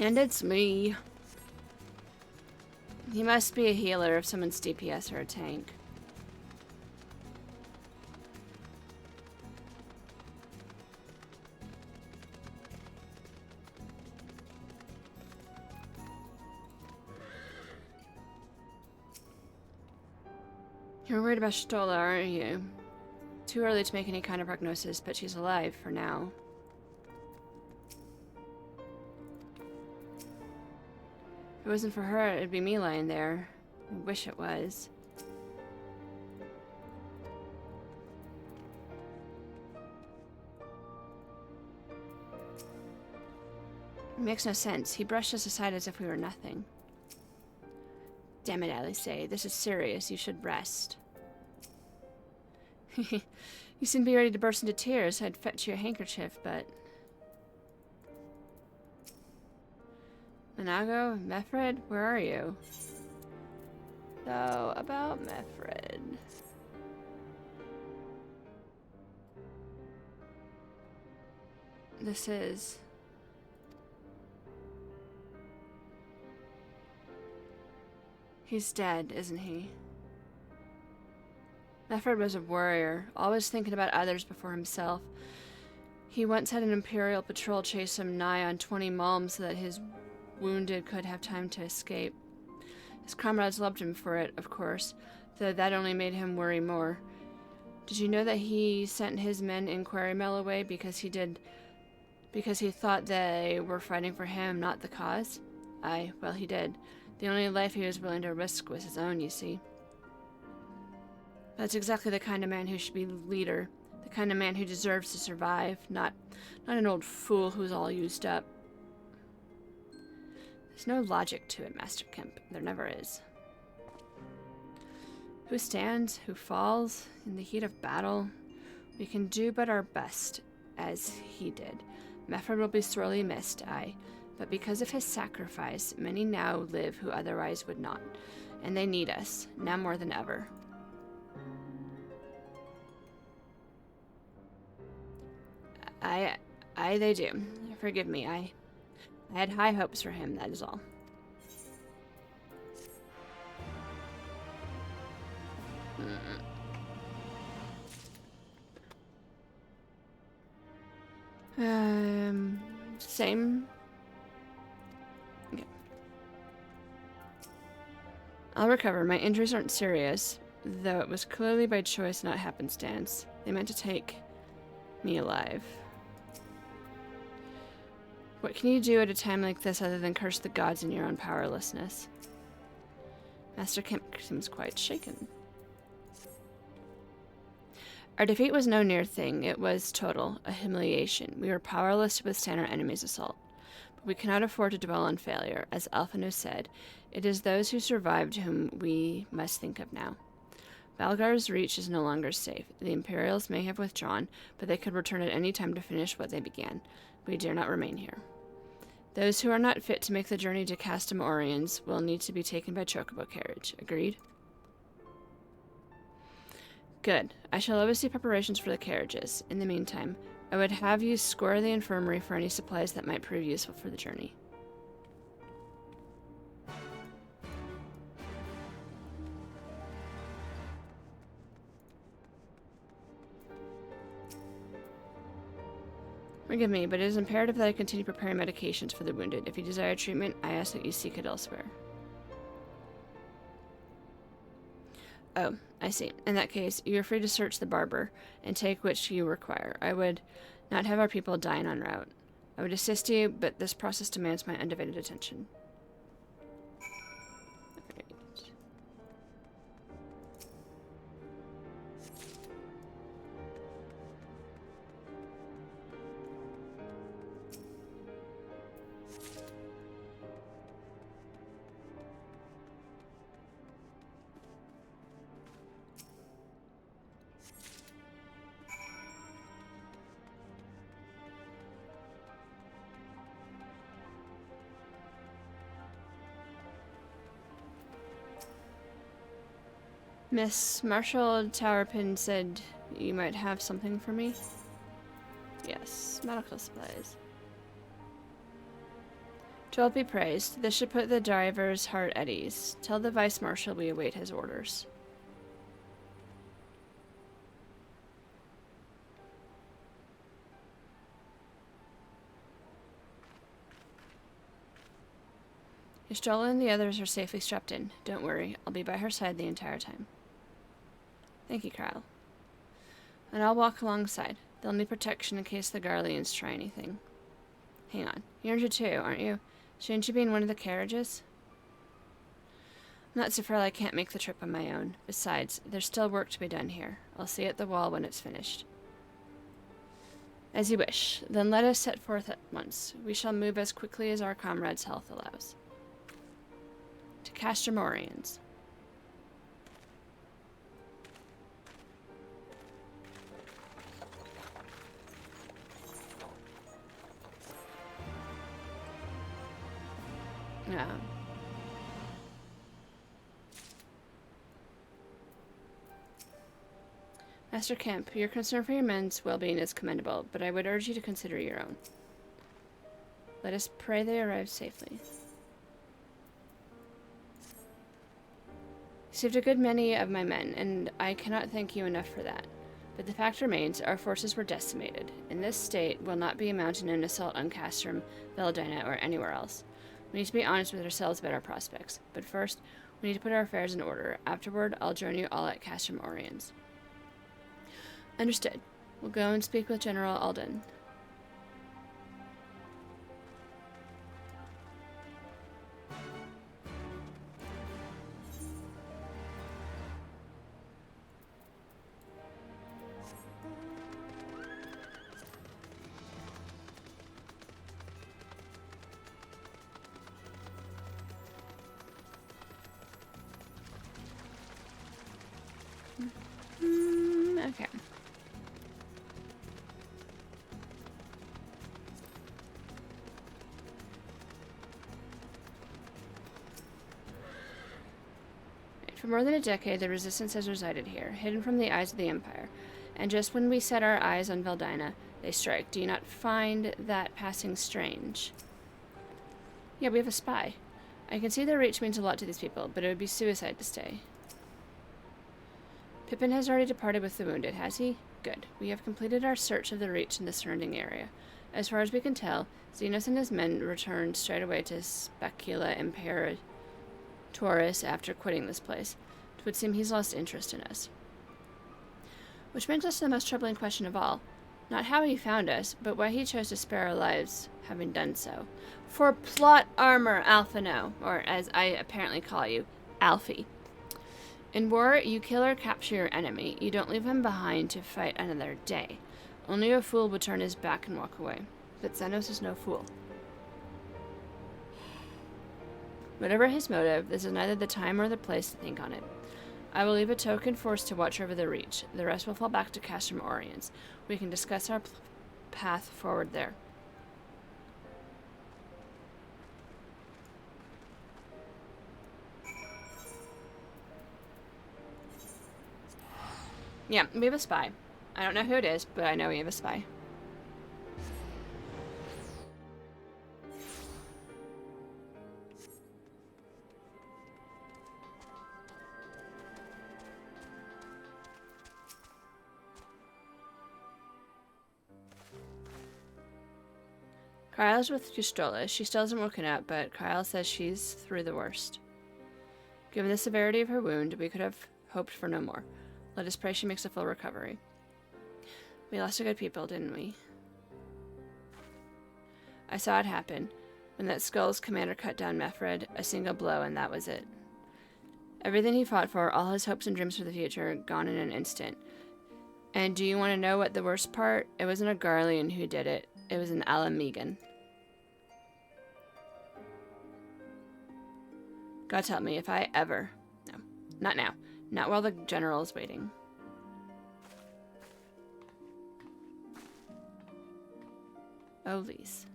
And it's me. He must be a healer if someone's DPS or a tank. You're worried about Stola, aren't you? Too early to make any kind of prognosis, but she's alive for now. If it wasn't for her, it'd be me lying there. I wish it was. It makes no sense. He brushed us aside as if we were nothing. Damn it, Alice. This is serious. You should rest. You seem to be ready to burst into tears. I'd fetch you a handkerchief, but... Manago? Methred? Where are you? So, about Methred. This is... He's dead, isn't he? Methred was a warrior, always thinking about others before himself. He once had an Imperial patrol chase him nigh on 20 malms so that his wounded could have time to escape. His comrades loved him for it, of course, though that only made him worry more. Did you know that he sent his men in Quarry Mill away because he thought they were fighting for him, not the cause? Aye, well, he did. The only life he was willing to risk was his own, you see. That's exactly the kind of man who should be leader. The kind of man who deserves to survive, not an old fool who's all used up. There's no logic to it, Master Kemp. There never is. Who stands, who falls, in the heat of battle? We can do but our best, as he did. Methred will be sorely missed, aye. But because of his sacrifice, many now live who otherwise would not. And they need us, now more than ever. Aye, they do. Forgive me, I had high hopes for him, that is all. Same. Okay. I'll recover. My injuries aren't serious, though it was clearly by choice, not happenstance. They meant to take me alive. What can you do at a time like this other than curse the gods in your own powerlessness? Master Kemp seems quite shaken. Our defeat was no near thing. It was total, a humiliation. We were powerless to withstand our enemy's assault. We cannot afford to dwell on failure. As Alphino said, it is those who survived whom we must think of now. Valgar's reach is no longer safe. The Imperials may have withdrawn, but they could return at any time to finish what they began. We dare not remain here. Those who are not fit to make the journey to Castum Oriens will need to be taken by chocobo carriage. Agreed? Good. I shall oversee preparations for the carriages. In the meantime, I would have you scour the infirmary for any supplies that might prove useful for the journey. Forgive me, but it is imperative that I continue preparing medications for the wounded. If you desire treatment, I ask that you seek it elsewhere. Oh, I see. In that case, you are free to search the barber and take which you require. I would not have our people dying en route. I would assist you, but this process demands my undivided attention. Right. Miss Marshall Towerpin said you might have something for me? Yes, medical supplies. 12 be praised. This should put the driver's heart at ease. Tell the Vice Marshal we await his orders. Estrella and the others are safely strapped in. Don't worry, I'll be by her side the entire time. Thank you, Kyle. And I'll walk alongside. They'll need protection in case the Garleans try anything. Hang on. You're injured too, aren't you? Shouldn't you be in one of the carriages? I'm not so frail I can't make the trip on my own. Besides, there's still work to be done here. I'll see you at the wall when it's finished. As you wish. Then let us set forth at once. We shall move as quickly as our comrades' health allows. To Castum Oriens. Yeah. Master Kemp, your concern for your men's well-being is commendable, but I would urge you to consider your own. Let us pray they arrive safely. You saved a good many of my men, and I cannot thank you enough for that. But the fact remains, our forces were decimated. In this state, we'll not be mounting an assault on Castrum, Veladina, or anywhere else. We need to be honest with ourselves about our prospects. But first, we need to put our affairs in order. Afterward, I'll join you all at Castum Oriens. Understood. We'll go and speak with General Alden. Okay. For more than a decade, the Resistance has resided here, hidden from the eyes of the Empire. And just when we set our eyes on Veldina, they strike. Do you not find that passing strange? Yeah, we have a spy. I can see their reach means a lot to these people, but it would be suicide to stay. Pippin has already departed with the wounded, has he? Good. We have completed our search of the Reach in the surrounding area. As far as we can tell, Xenos and his men returned straight away to Spacula Imperatoris after quitting this place. It would seem he's lost interest in us. Which brings us to the most troubling question of all. Not how he found us, but why he chose to spare our lives, having done so. For plot armor, Alphino, or as I apparently call you, Alfie. In war, you kill or capture your enemy. You don't leave him behind to fight another day. Only a fool would turn his back and walk away. But Xenos is no fool. Whatever his motive, this is neither the time or the place to think on it. I will leave a token force to watch over the Reach. The rest will fall back to Castrum Oriens. We can discuss our path forward there. Yeah, we have a spy. I don't know who it is, but I know we have a spy. Kyle's with Custola. She still hasn't woken up, but Kyle says she's through the worst. Given the severity of her wound, we could have hoped for no more. Let us pray she makes a full recovery. We lost a good people, didn't we? I saw it happen. When that Skull's commander cut down Mefred, a single blow and that was it. Everything he fought for, all his hopes and dreams for the future, gone in an instant. And do you want to know what the worst part? It wasn't a Garlean who did it. It was an Alamegan. God help me if I ever... No, not now. Not while the general is waiting. Oh, Lise.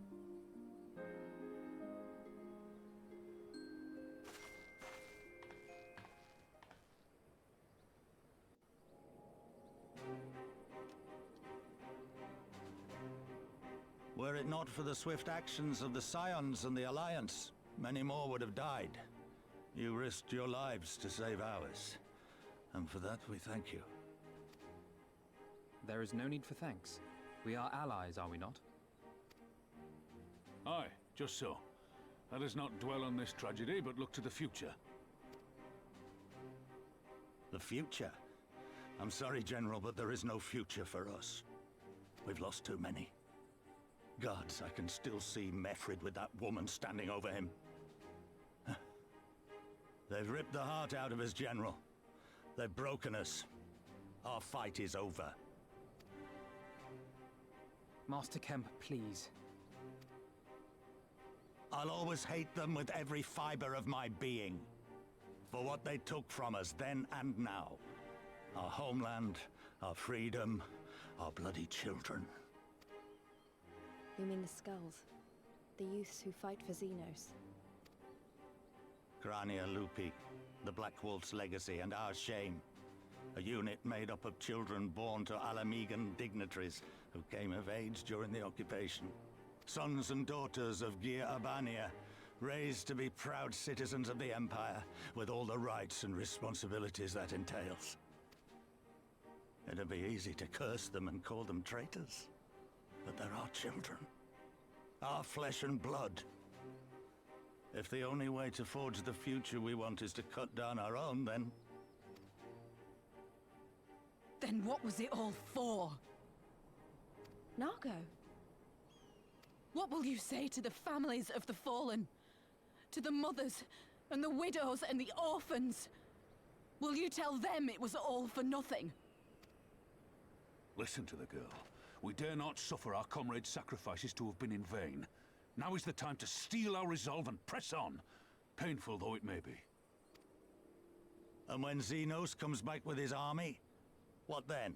Were it not for the swift actions of the Scions and the Alliance, many more would have died. You risked your lives to save ours, and for that we thank you. There is no need for thanks. We are allies, are we not? Aye, just so. Let us not dwell on this tragedy, but look to the future. The future? I'm sorry, General, but there is no future for us. We've lost too many. Gods, I can still see Mefred with that woman standing over him. They've ripped the heart out of us, General. They've broken us. Our fight is over. Master Kemp, please. I'll always hate them with every fiber of my being. For what they took from us then and now. Our homeland, our freedom, our bloody children. You mean the Skulls? The youths who fight for Xenos? Grania Lupi, the Black Wolf's legacy and our shame. A unit made up of children born to Alamegan dignitaries who came of age during the occupation. Sons and daughters of Gir Abania, raised to be proud citizens of the Empire, with all the rights and responsibilities that entails. It'd be easy to curse them and call them traitors. But they're our children. Our flesh and blood. If the only way to forge the future we want is to cut down our own, then... Then what was it all for? Nargo? What will you say to the families of the fallen? To the mothers, and the widows, and the orphans? Will you tell them it was all for nothing? Listen to the girl. We dare not suffer our comrades' sacrifices to have been in vain. Now is the time to steel our resolve and press on, painful though it may be. And when Xenos comes back with his army, what then?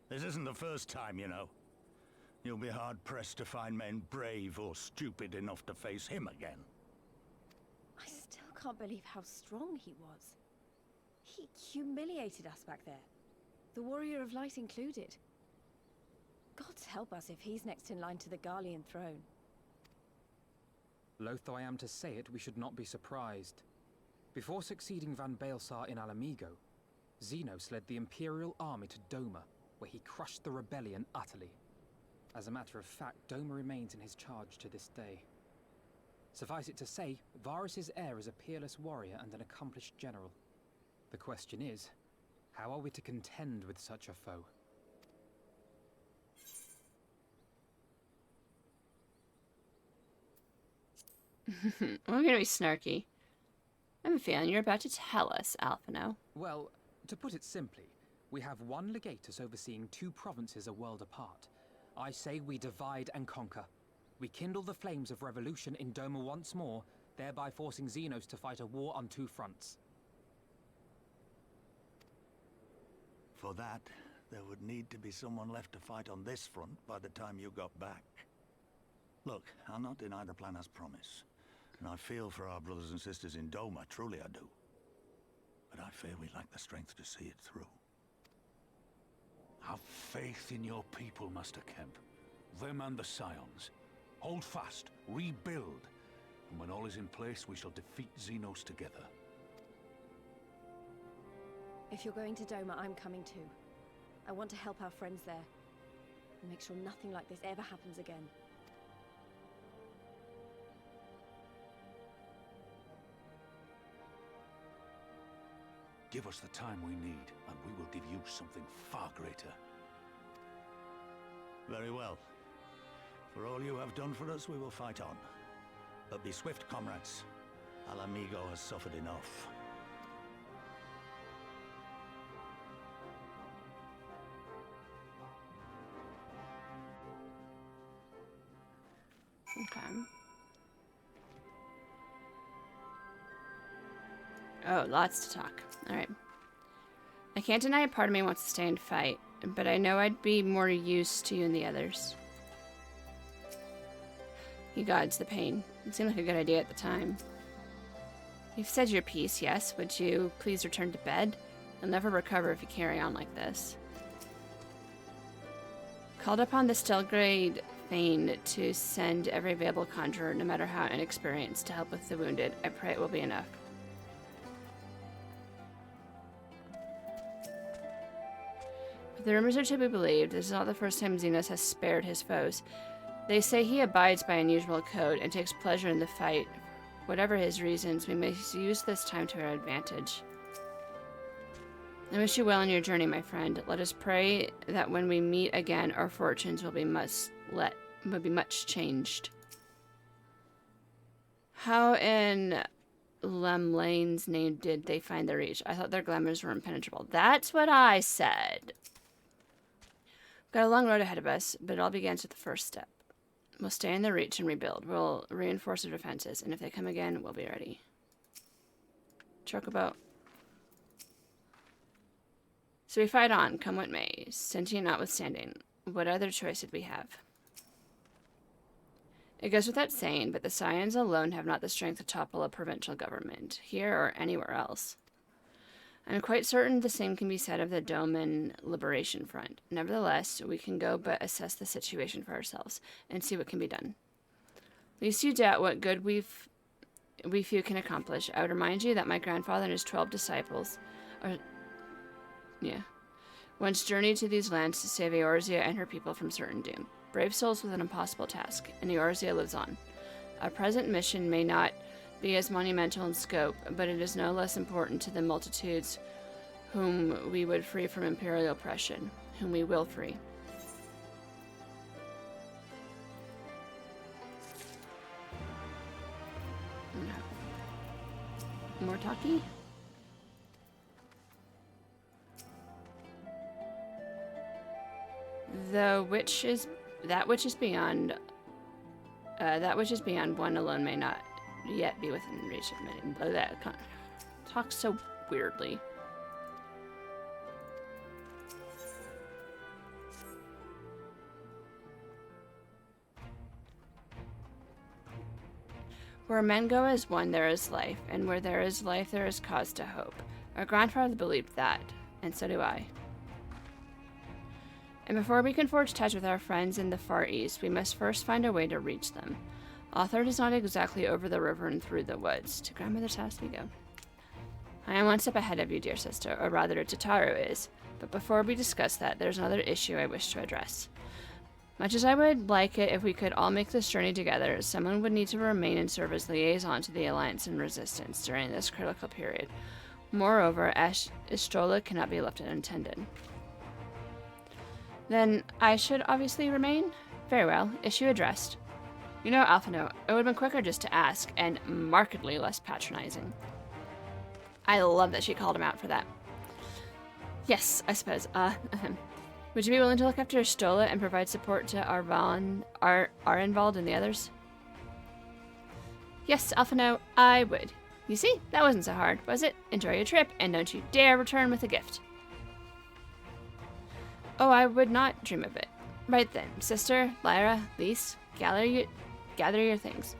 This isn't the first time, you know. You'll be hard-pressed to find men brave or stupid enough to face him again. I still can't believe how strong he was. He humiliated us back there. The Warrior of Light included. God help us if he's next in line to the Garlean throne. Loath though I am to say it, we should not be surprised. Before succeeding Van Baelsar in Alamigo, Xenos led the Imperial army to Doma, where he crushed the rebellion utterly. As a matter of fact, Doma remains in his charge to this day. Suffice it to say, Varus's heir is a peerless warrior and an accomplished general. The question is, how are we to contend with such a foe? We're gonna be snarky. I have a feeling you're about to tell us, Alphino. Well, to put it simply, we have one legatus overseeing two provinces a world apart. I say we divide and conquer. We kindle the flames of revolution in Doma once more, thereby forcing Xenos to fight a war on two fronts. For that, there would need to be someone left to fight on this front by the time you got back. Look, I'll not deny the plan as promised. And I feel for our brothers and sisters in Doma, truly I do. But I fear we lack the strength to see it through. Have faith in your people, Master Kemp. Them and the Scions. Hold fast, rebuild. And when all is in place, we shall defeat Xenos together. If you're going to Doma, I'm coming too. I want to help our friends there. And make sure nothing like this ever happens again. Give us the time we need, and we will give you something far greater. Very well. For all you have done for us, we will fight on. But be swift, comrades. Alamigo has suffered enough. Okay. Oh, lots to talk. Alright. I can't deny a part of me wants to stay and fight, but I know I'd be more used to you and the others. Ye gods, the pain. It seemed like a good idea at the time. You've said your piece, yes. Would you please return to bed? You'll never recover if you carry on like this. Called upon the Stelgrade Thane to send every available conjurer, no matter how inexperienced, to help with the wounded. I pray it will be enough. If the rumors are to be believed, this is not the first time Xenos has spared his foes. They say he abides by unusual code and takes pleasure in the fight. Whatever his reasons, we may use this time to our advantage. I wish you well on your journey, my friend. Let us pray that when we meet again, our fortunes will be much changed. How in Lemlane's name did they find the reach? I thought their glamours were impenetrable. That's what I said. Got a long road ahead of us, but it all begins with the first step. We'll stay in the reach and rebuild. We'll reinforce our defenses, and if they come again, we'll be ready. Chocobo. So we fight on, come what may, sentient notwithstanding. What other choice did we have? It goes without saying, but the Scions alone have not the strength to topple a provincial government, here or anywhere else. I'm quite certain the same can be said of the Doman Liberation Front. Nevertheless, we can go but assess the situation for ourselves, and see what can be done. Lest you doubt what good we few can accomplish, I would remind you that my grandfather and his 12 disciples once journeyed to these lands to save Eorzea and her people from certain doom. Brave souls with an impossible task, and Eorzea lives on. Our present mission may not be as monumental in scope, but it is no less important to the multitudes whom we would free from imperial oppression, whom we will free. No. More talkie? That which is beyond one alone may not yet be within reach of many. That talks so weirdly. Where men go as one, there is life, and where there is life, there is cause to hope. Our grandfather believed that, and so do I. And before we can forge touch with our friends in the Far East, we must first find a way to reach them. Author is not exactly over the river and through the woods. To grandmother's house we go. I am one step ahead of you, dear sister, or rather Tataru is. But before we discuss that, there's another issue I wish to address. Much as I would like it if we could all make this journey together, someone would need to remain and serve as liaison to the Alliance and Resistance during this critical period. Moreover, Istrola cannot be left unattended. Then I should obviously remain? Very well, issue addressed. You know, Alphino, it would have been quicker just to ask, and markedly less patronizing. I love that she called him out for that. Yes, I suppose. Would you be willing to look after Stola and provide support to Arnvald and the others? Yes, Alphino, I would. You see, that wasn't so hard, was it? Enjoy your trip, and don't you dare return with a gift. Oh, I would not dream of it. Right then, sister, Lyra, Lise, gather your things.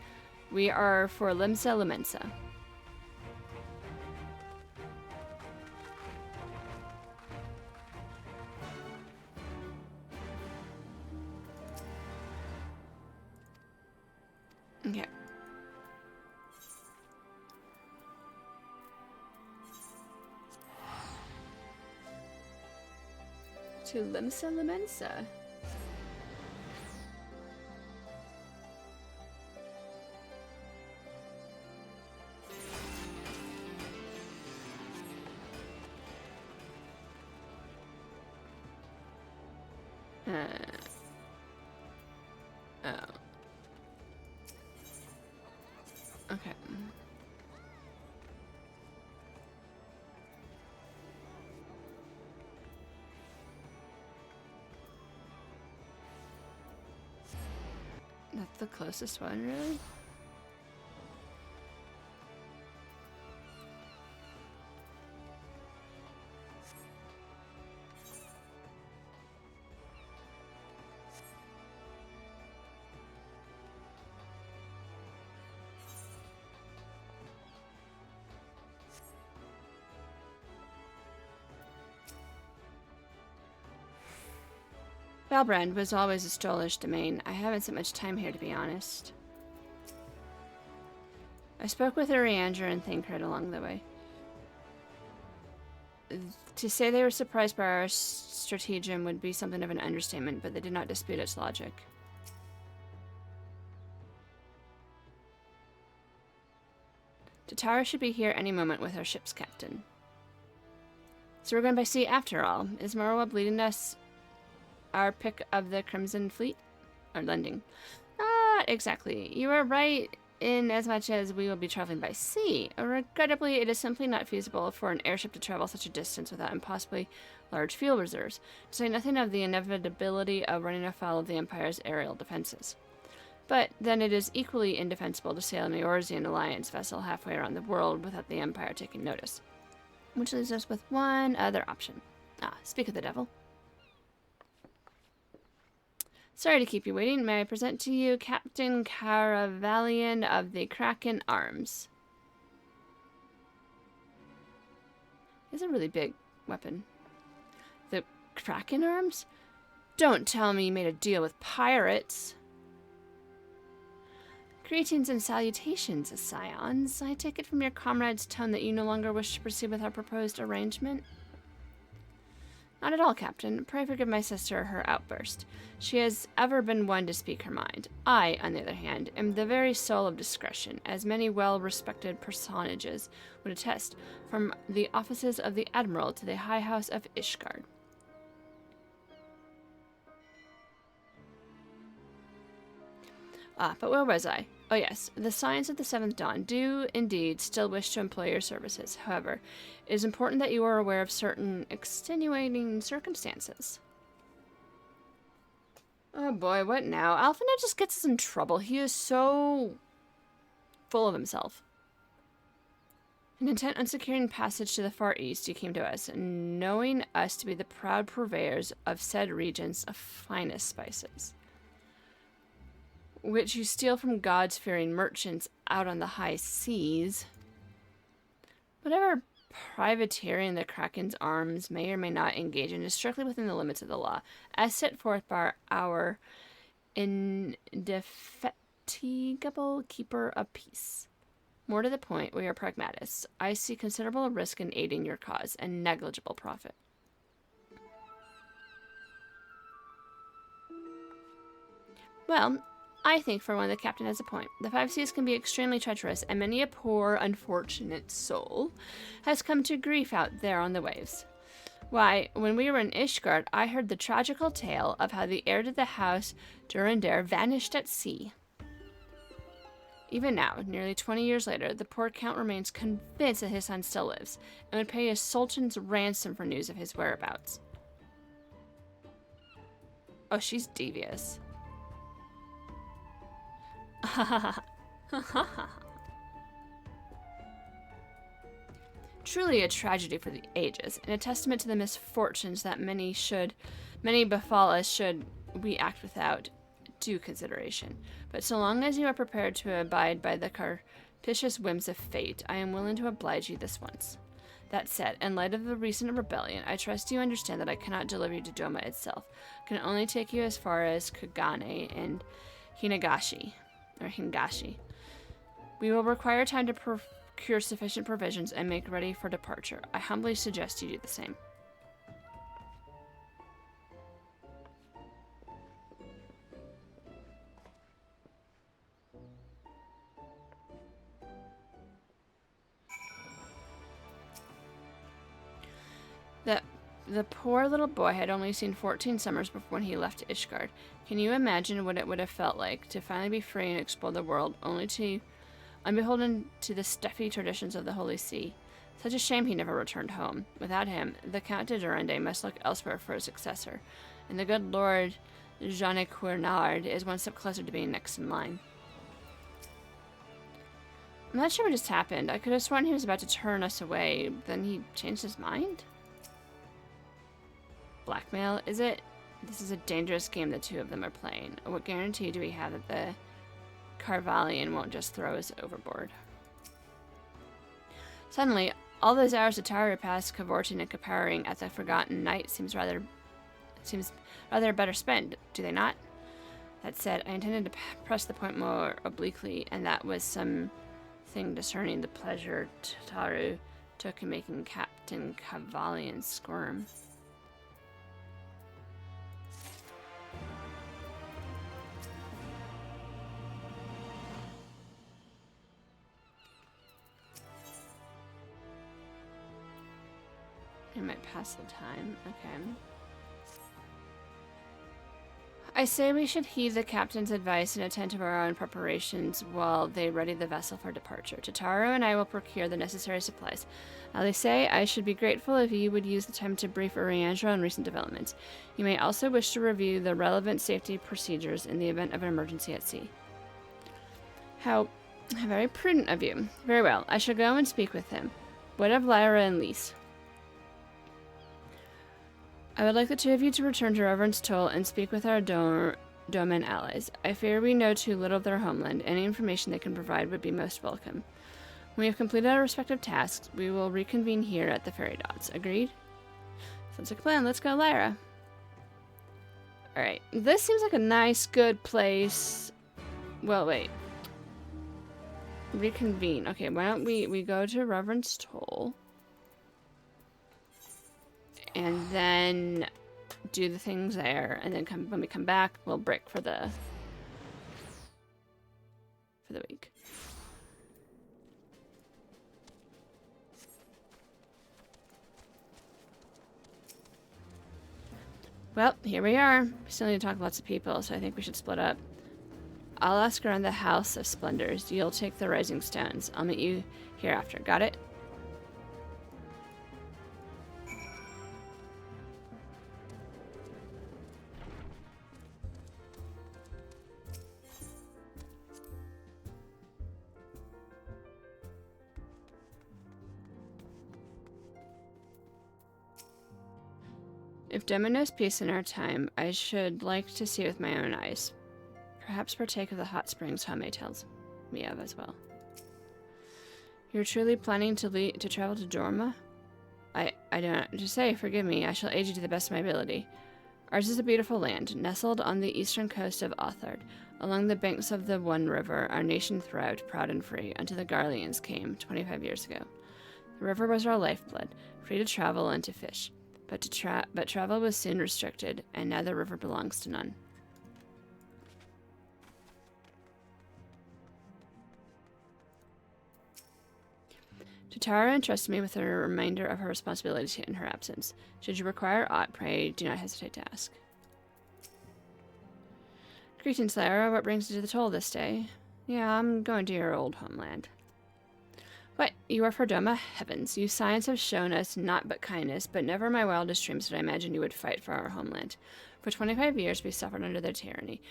We are for Limsa Lamensa. Okay. To Limsa Lamensa. Oh. Okay. That's the closest one, really? Valbrand was always a Stolish domain. I haven't spent much time here, to be honest. I spoke with Ariandra and Thancred along the way. To say they were surprised by our stratagem would be something of an understatement, but they did not dispute its logic. Tatara should be here any moment with our ship's captain. So we're going by sea after all. Is Marwab leading us our pick of the Crimson Fleet? Or lending? Not exactly. You are right in as much as we will be traveling by sea. Regrettably, it is simply not feasible for an airship to travel such a distance without impossibly large fuel reserves, to say nothing of the inevitability of running afoul of the Empire's aerial defenses. But then it is equally indefensible to sail an Eorzean alliance vessel halfway around the world without the Empire taking notice. Which leaves us with one other option. Speak of the devil. Sorry to keep you waiting. May I present to you Captain Caravalian of the Kraken Arms. It's a really big weapon. The Kraken Arms? Don't tell me you made a deal with pirates. Greetings and salutations, Scions. I take it from your comrade's tone that you no longer wish to proceed with our proposed arrangement. Not at all, Captain. Pray forgive my sister her outburst. She has ever been one to speak her mind. I, on the other hand, am the very soul of discretion, as many well-respected personages would attest, from the offices of the Admiral to the High House of Ishgard. But where was I? Oh yes, the Scions of the Seventh Dawn do indeed still wish to employ your services. However, it is important that you are aware of certain extenuating circumstances. Oh boy, what now? Alphina just gets us in trouble. He is so full of himself. Intent on securing passage to the Far East, you came to us, knowing us to be the proud purveyors of said region's finest spices, which you steal from God-fearing merchants out on the high seas. Whatever privateering the Kraken's Arms may or may not engage in is strictly within the limits of the law, as set forth by our indefatigable keeper of peace. More to the point, we are pragmatists. I see considerable risk in aiding your cause, and negligible profit. Well, I think for one the captain has a point. The five seas can be extremely treacherous, and many a poor, unfortunate soul has come to grief out there on the waves. Why, when we were in Ishgard, I heard the tragical tale of how the heir to the house Durandare vanished at sea. Even now, nearly 20 years later, the poor count remains convinced that his son still lives, and would pay a sultan's ransom for news of his whereabouts. Oh, she's devious. Truly a tragedy for the ages, and a testament to the misfortunes that many befall us should we act without due consideration. But so long as you are prepared to abide by the capricious whims of fate, I am willing to oblige you this once. That said, in light of the recent rebellion, I trust you understand that I cannot deliver you to Doma itself. I can only take you as far as Kagane and Hinagashi. We will require time to procure sufficient provisions and make ready for departure. I humbly suggest you do the same. The poor little boy had only seen 14 summers before when he left Ishgard. Can you imagine what it would have felt like to finally be free and explore the world, only to unbeholden to the stuffy traditions of the Holy See? Such a shame he never returned home. Without him, the Count de Durande must look elsewhere for a successor, and the good Lord Jeanne Quernard is one step closer to being next in line. I'm not sure what just happened. I could have sworn he was about to turn us away, then he changed his mind? Blackmail, is it? This is a dangerous game the two of them are playing. What guarantee do we have that the Carvalian won't just throw us overboard? Suddenly, all those hours of Taru passed cavorting and caparring at the Forgotten Night seems rather better spent, do they not? That said, I intended to press the point more obliquely, and that was something discerning the pleasure Taru took in making Captain Carvalian squirm. I might pass the time. Okay. I say we should heed the captain's advice and attend to our own preparations while they ready the vessel for departure. Tataru and I will procure the necessary supplies. They say I should be grateful if you would use the time to brief Uriandra on recent developments. You may also wish to review the relevant safety procedures in the event of an emergency at sea. How very prudent of you. Very well. I shall go and speak with him. What of Lyra and Lys? I would like the two of you to return to Reverend's Toll and speak with our Doman allies. I fear we know too little of their homeland. Any information they can provide would be most welcome. When we have completed our respective tasks, we will reconvene here at the ferry docks. Agreed? Sounds like a plan. Let's go, Lyra. Alright. This seems like a nice, good place. Well, wait. Reconvene. Okay, why don't we go to Reverend's Toll. And then do the things there, and then when we come back, we'll break for the week. Well, here we are. We still need to talk to lots of people, so I think we should split up. I'll ask around the House of Splendors. You'll take the Rising Stones. I'll meet you hereafter. Got it? If Dema knows peace in our time, I should like to see with my own eyes. Perhaps partake of the hot springs Hame tells me of as well. You're truly planning to travel to Dorma? I don't know what to say, forgive me. I shall aid you to the best of my ability. Ours is a beautiful land, nestled on the eastern coast of Othard. Along the banks of the One River, our nation thrived, proud and free, until the Garleans came 25 years ago. The river was our lifeblood, free to travel and to fish. But travel was soon restricted, and now the river belongs to none. Tatara entrusted me with a reminder of her responsibility in her absence. Should you require aught, pray do not hesitate to ask. Greetings, Lyra. What brings you to the Toll this day? Yeah, I'm going to your old homeland. What? You are for Doma? Heavens, you science have shown us naught but kindness, but never in my wildest dreams did I imagine you would fight for our homeland. For 25 years we suffered under their tyranny.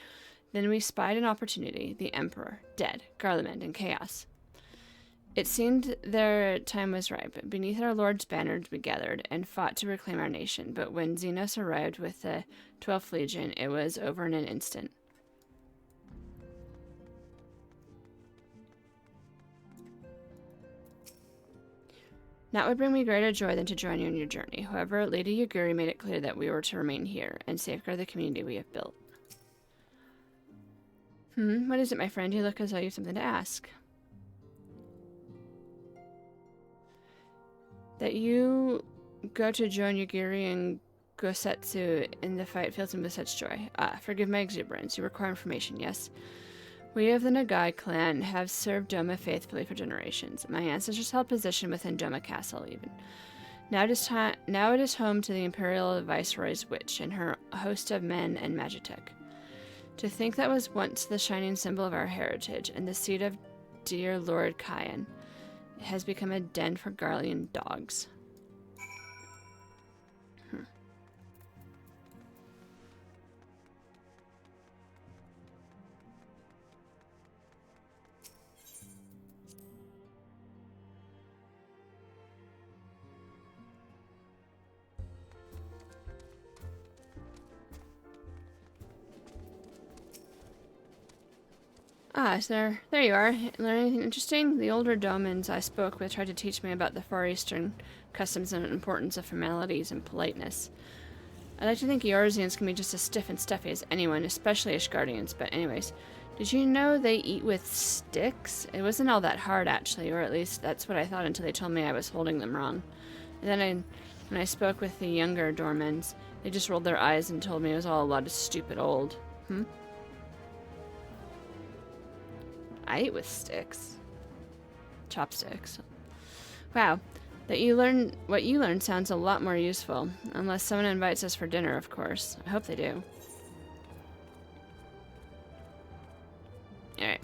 Then we spied an opportunity. The Emperor, dead, Garlemald in chaos. It seemed their time was ripe. Beneath our Lord's banner we gathered and fought to reclaim our nation, but when Xenos arrived with the 12th Legion, it was over in an instant. Naught would bring me greater joy than to join you in your journey. However, Lady Yaguri made it clear that we were to remain here and safeguard the community we have built. What is it, my friend? You look as though you have something to ask. That you go to join Yaguri and Gosetsu in the fight fills him with such joy. Forgive my exuberance. You require information, yes? We of the Nagai clan have served Doma faithfully for generations. My ancestors held position within Doma Castle, even. Now it is home to the Imperial Viceroy's Witch and her host of men and Magitech. To think that was once the shining symbol of our heritage and the seat of dear Lord Kyan. It has become a den for Garlean dogs. So there you are. Learn anything interesting? The older domans I spoke with tried to teach me about the Far Eastern customs and importance of formalities and politeness. I like to think Eorzeans can be just as stiff and stuffy as anyone, especially Ashgardians, but anyways. Did you know they eat with sticks? It wasn't all that hard, actually, or at least that's what I thought until they told me I was holding them wrong. And then when I spoke with the younger Dormans, they just rolled their eyes and told me it was all a lot of stupid old. I eat with sticks. Chopsticks. Wow. What you learn sounds a lot more useful. Unless someone invites us for dinner, of course. I hope they do. Alright.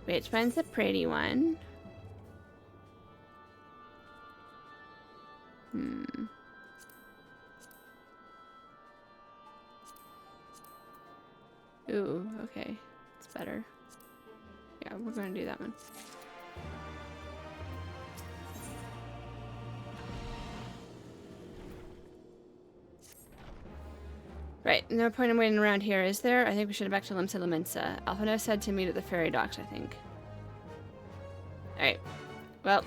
Which one's the pretty one? Ooh, okay. It's better. Yeah, we're going to do that one. Right, no point in waiting around here, is there? I think we should head back to Limsa Laminsa. Alphino said to meet at the ferry docks, I think. Alright. Well.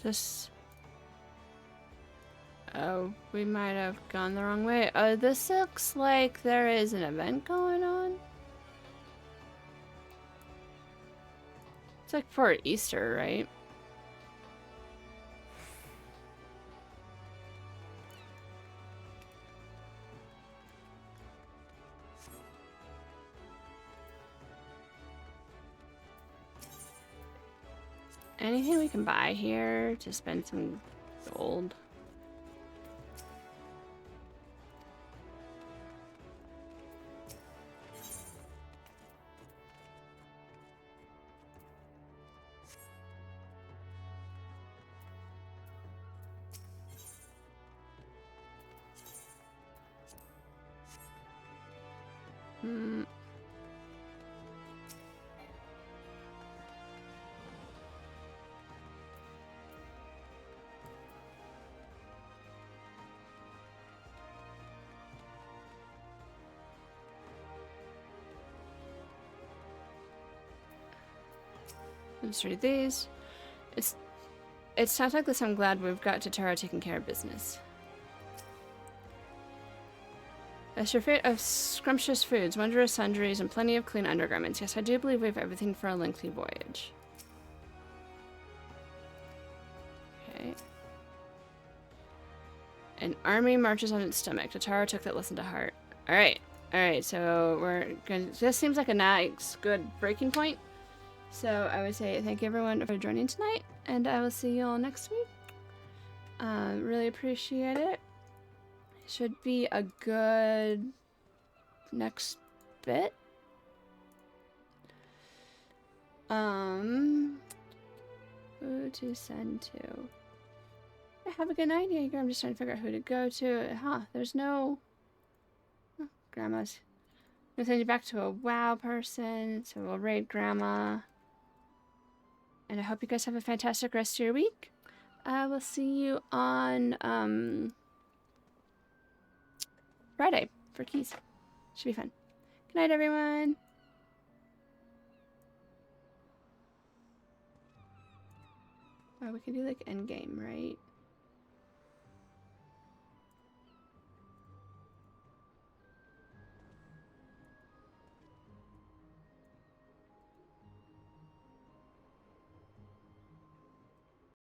This... Oh, we might have gone the wrong way. Oh, this looks like there is an event going on. It's like for Easter, right? Anything we can buy here to spend some gold? Let's read these. It's times like this I'm glad we've got Tatara taking care of business. A surfeit of scrumptious foods, wondrous sundries, and plenty of clean undergarments. Yes, I do believe we have everything for a lengthy voyage. Okay. An army marches on its stomach. Tatara took that lesson to heart. Alright. Alright, so we're gonna... This seems like a nice, good breaking point. So I would say thank you everyone for joining tonight, and I will see you all next week. Really appreciate it. Should be a good next bit. Who to send to? I have a good idea here. I'm just trying to figure out who to go to. Huh, there's no... Oh, Grandma's. I'm gonna send you back to a WoW person, so we'll raid Grandma. And I hope you guys have a fantastic rest of your week. I will see you on Friday for keys. Should be fun. Good night, everyone. Oh, we can do like endgame, right?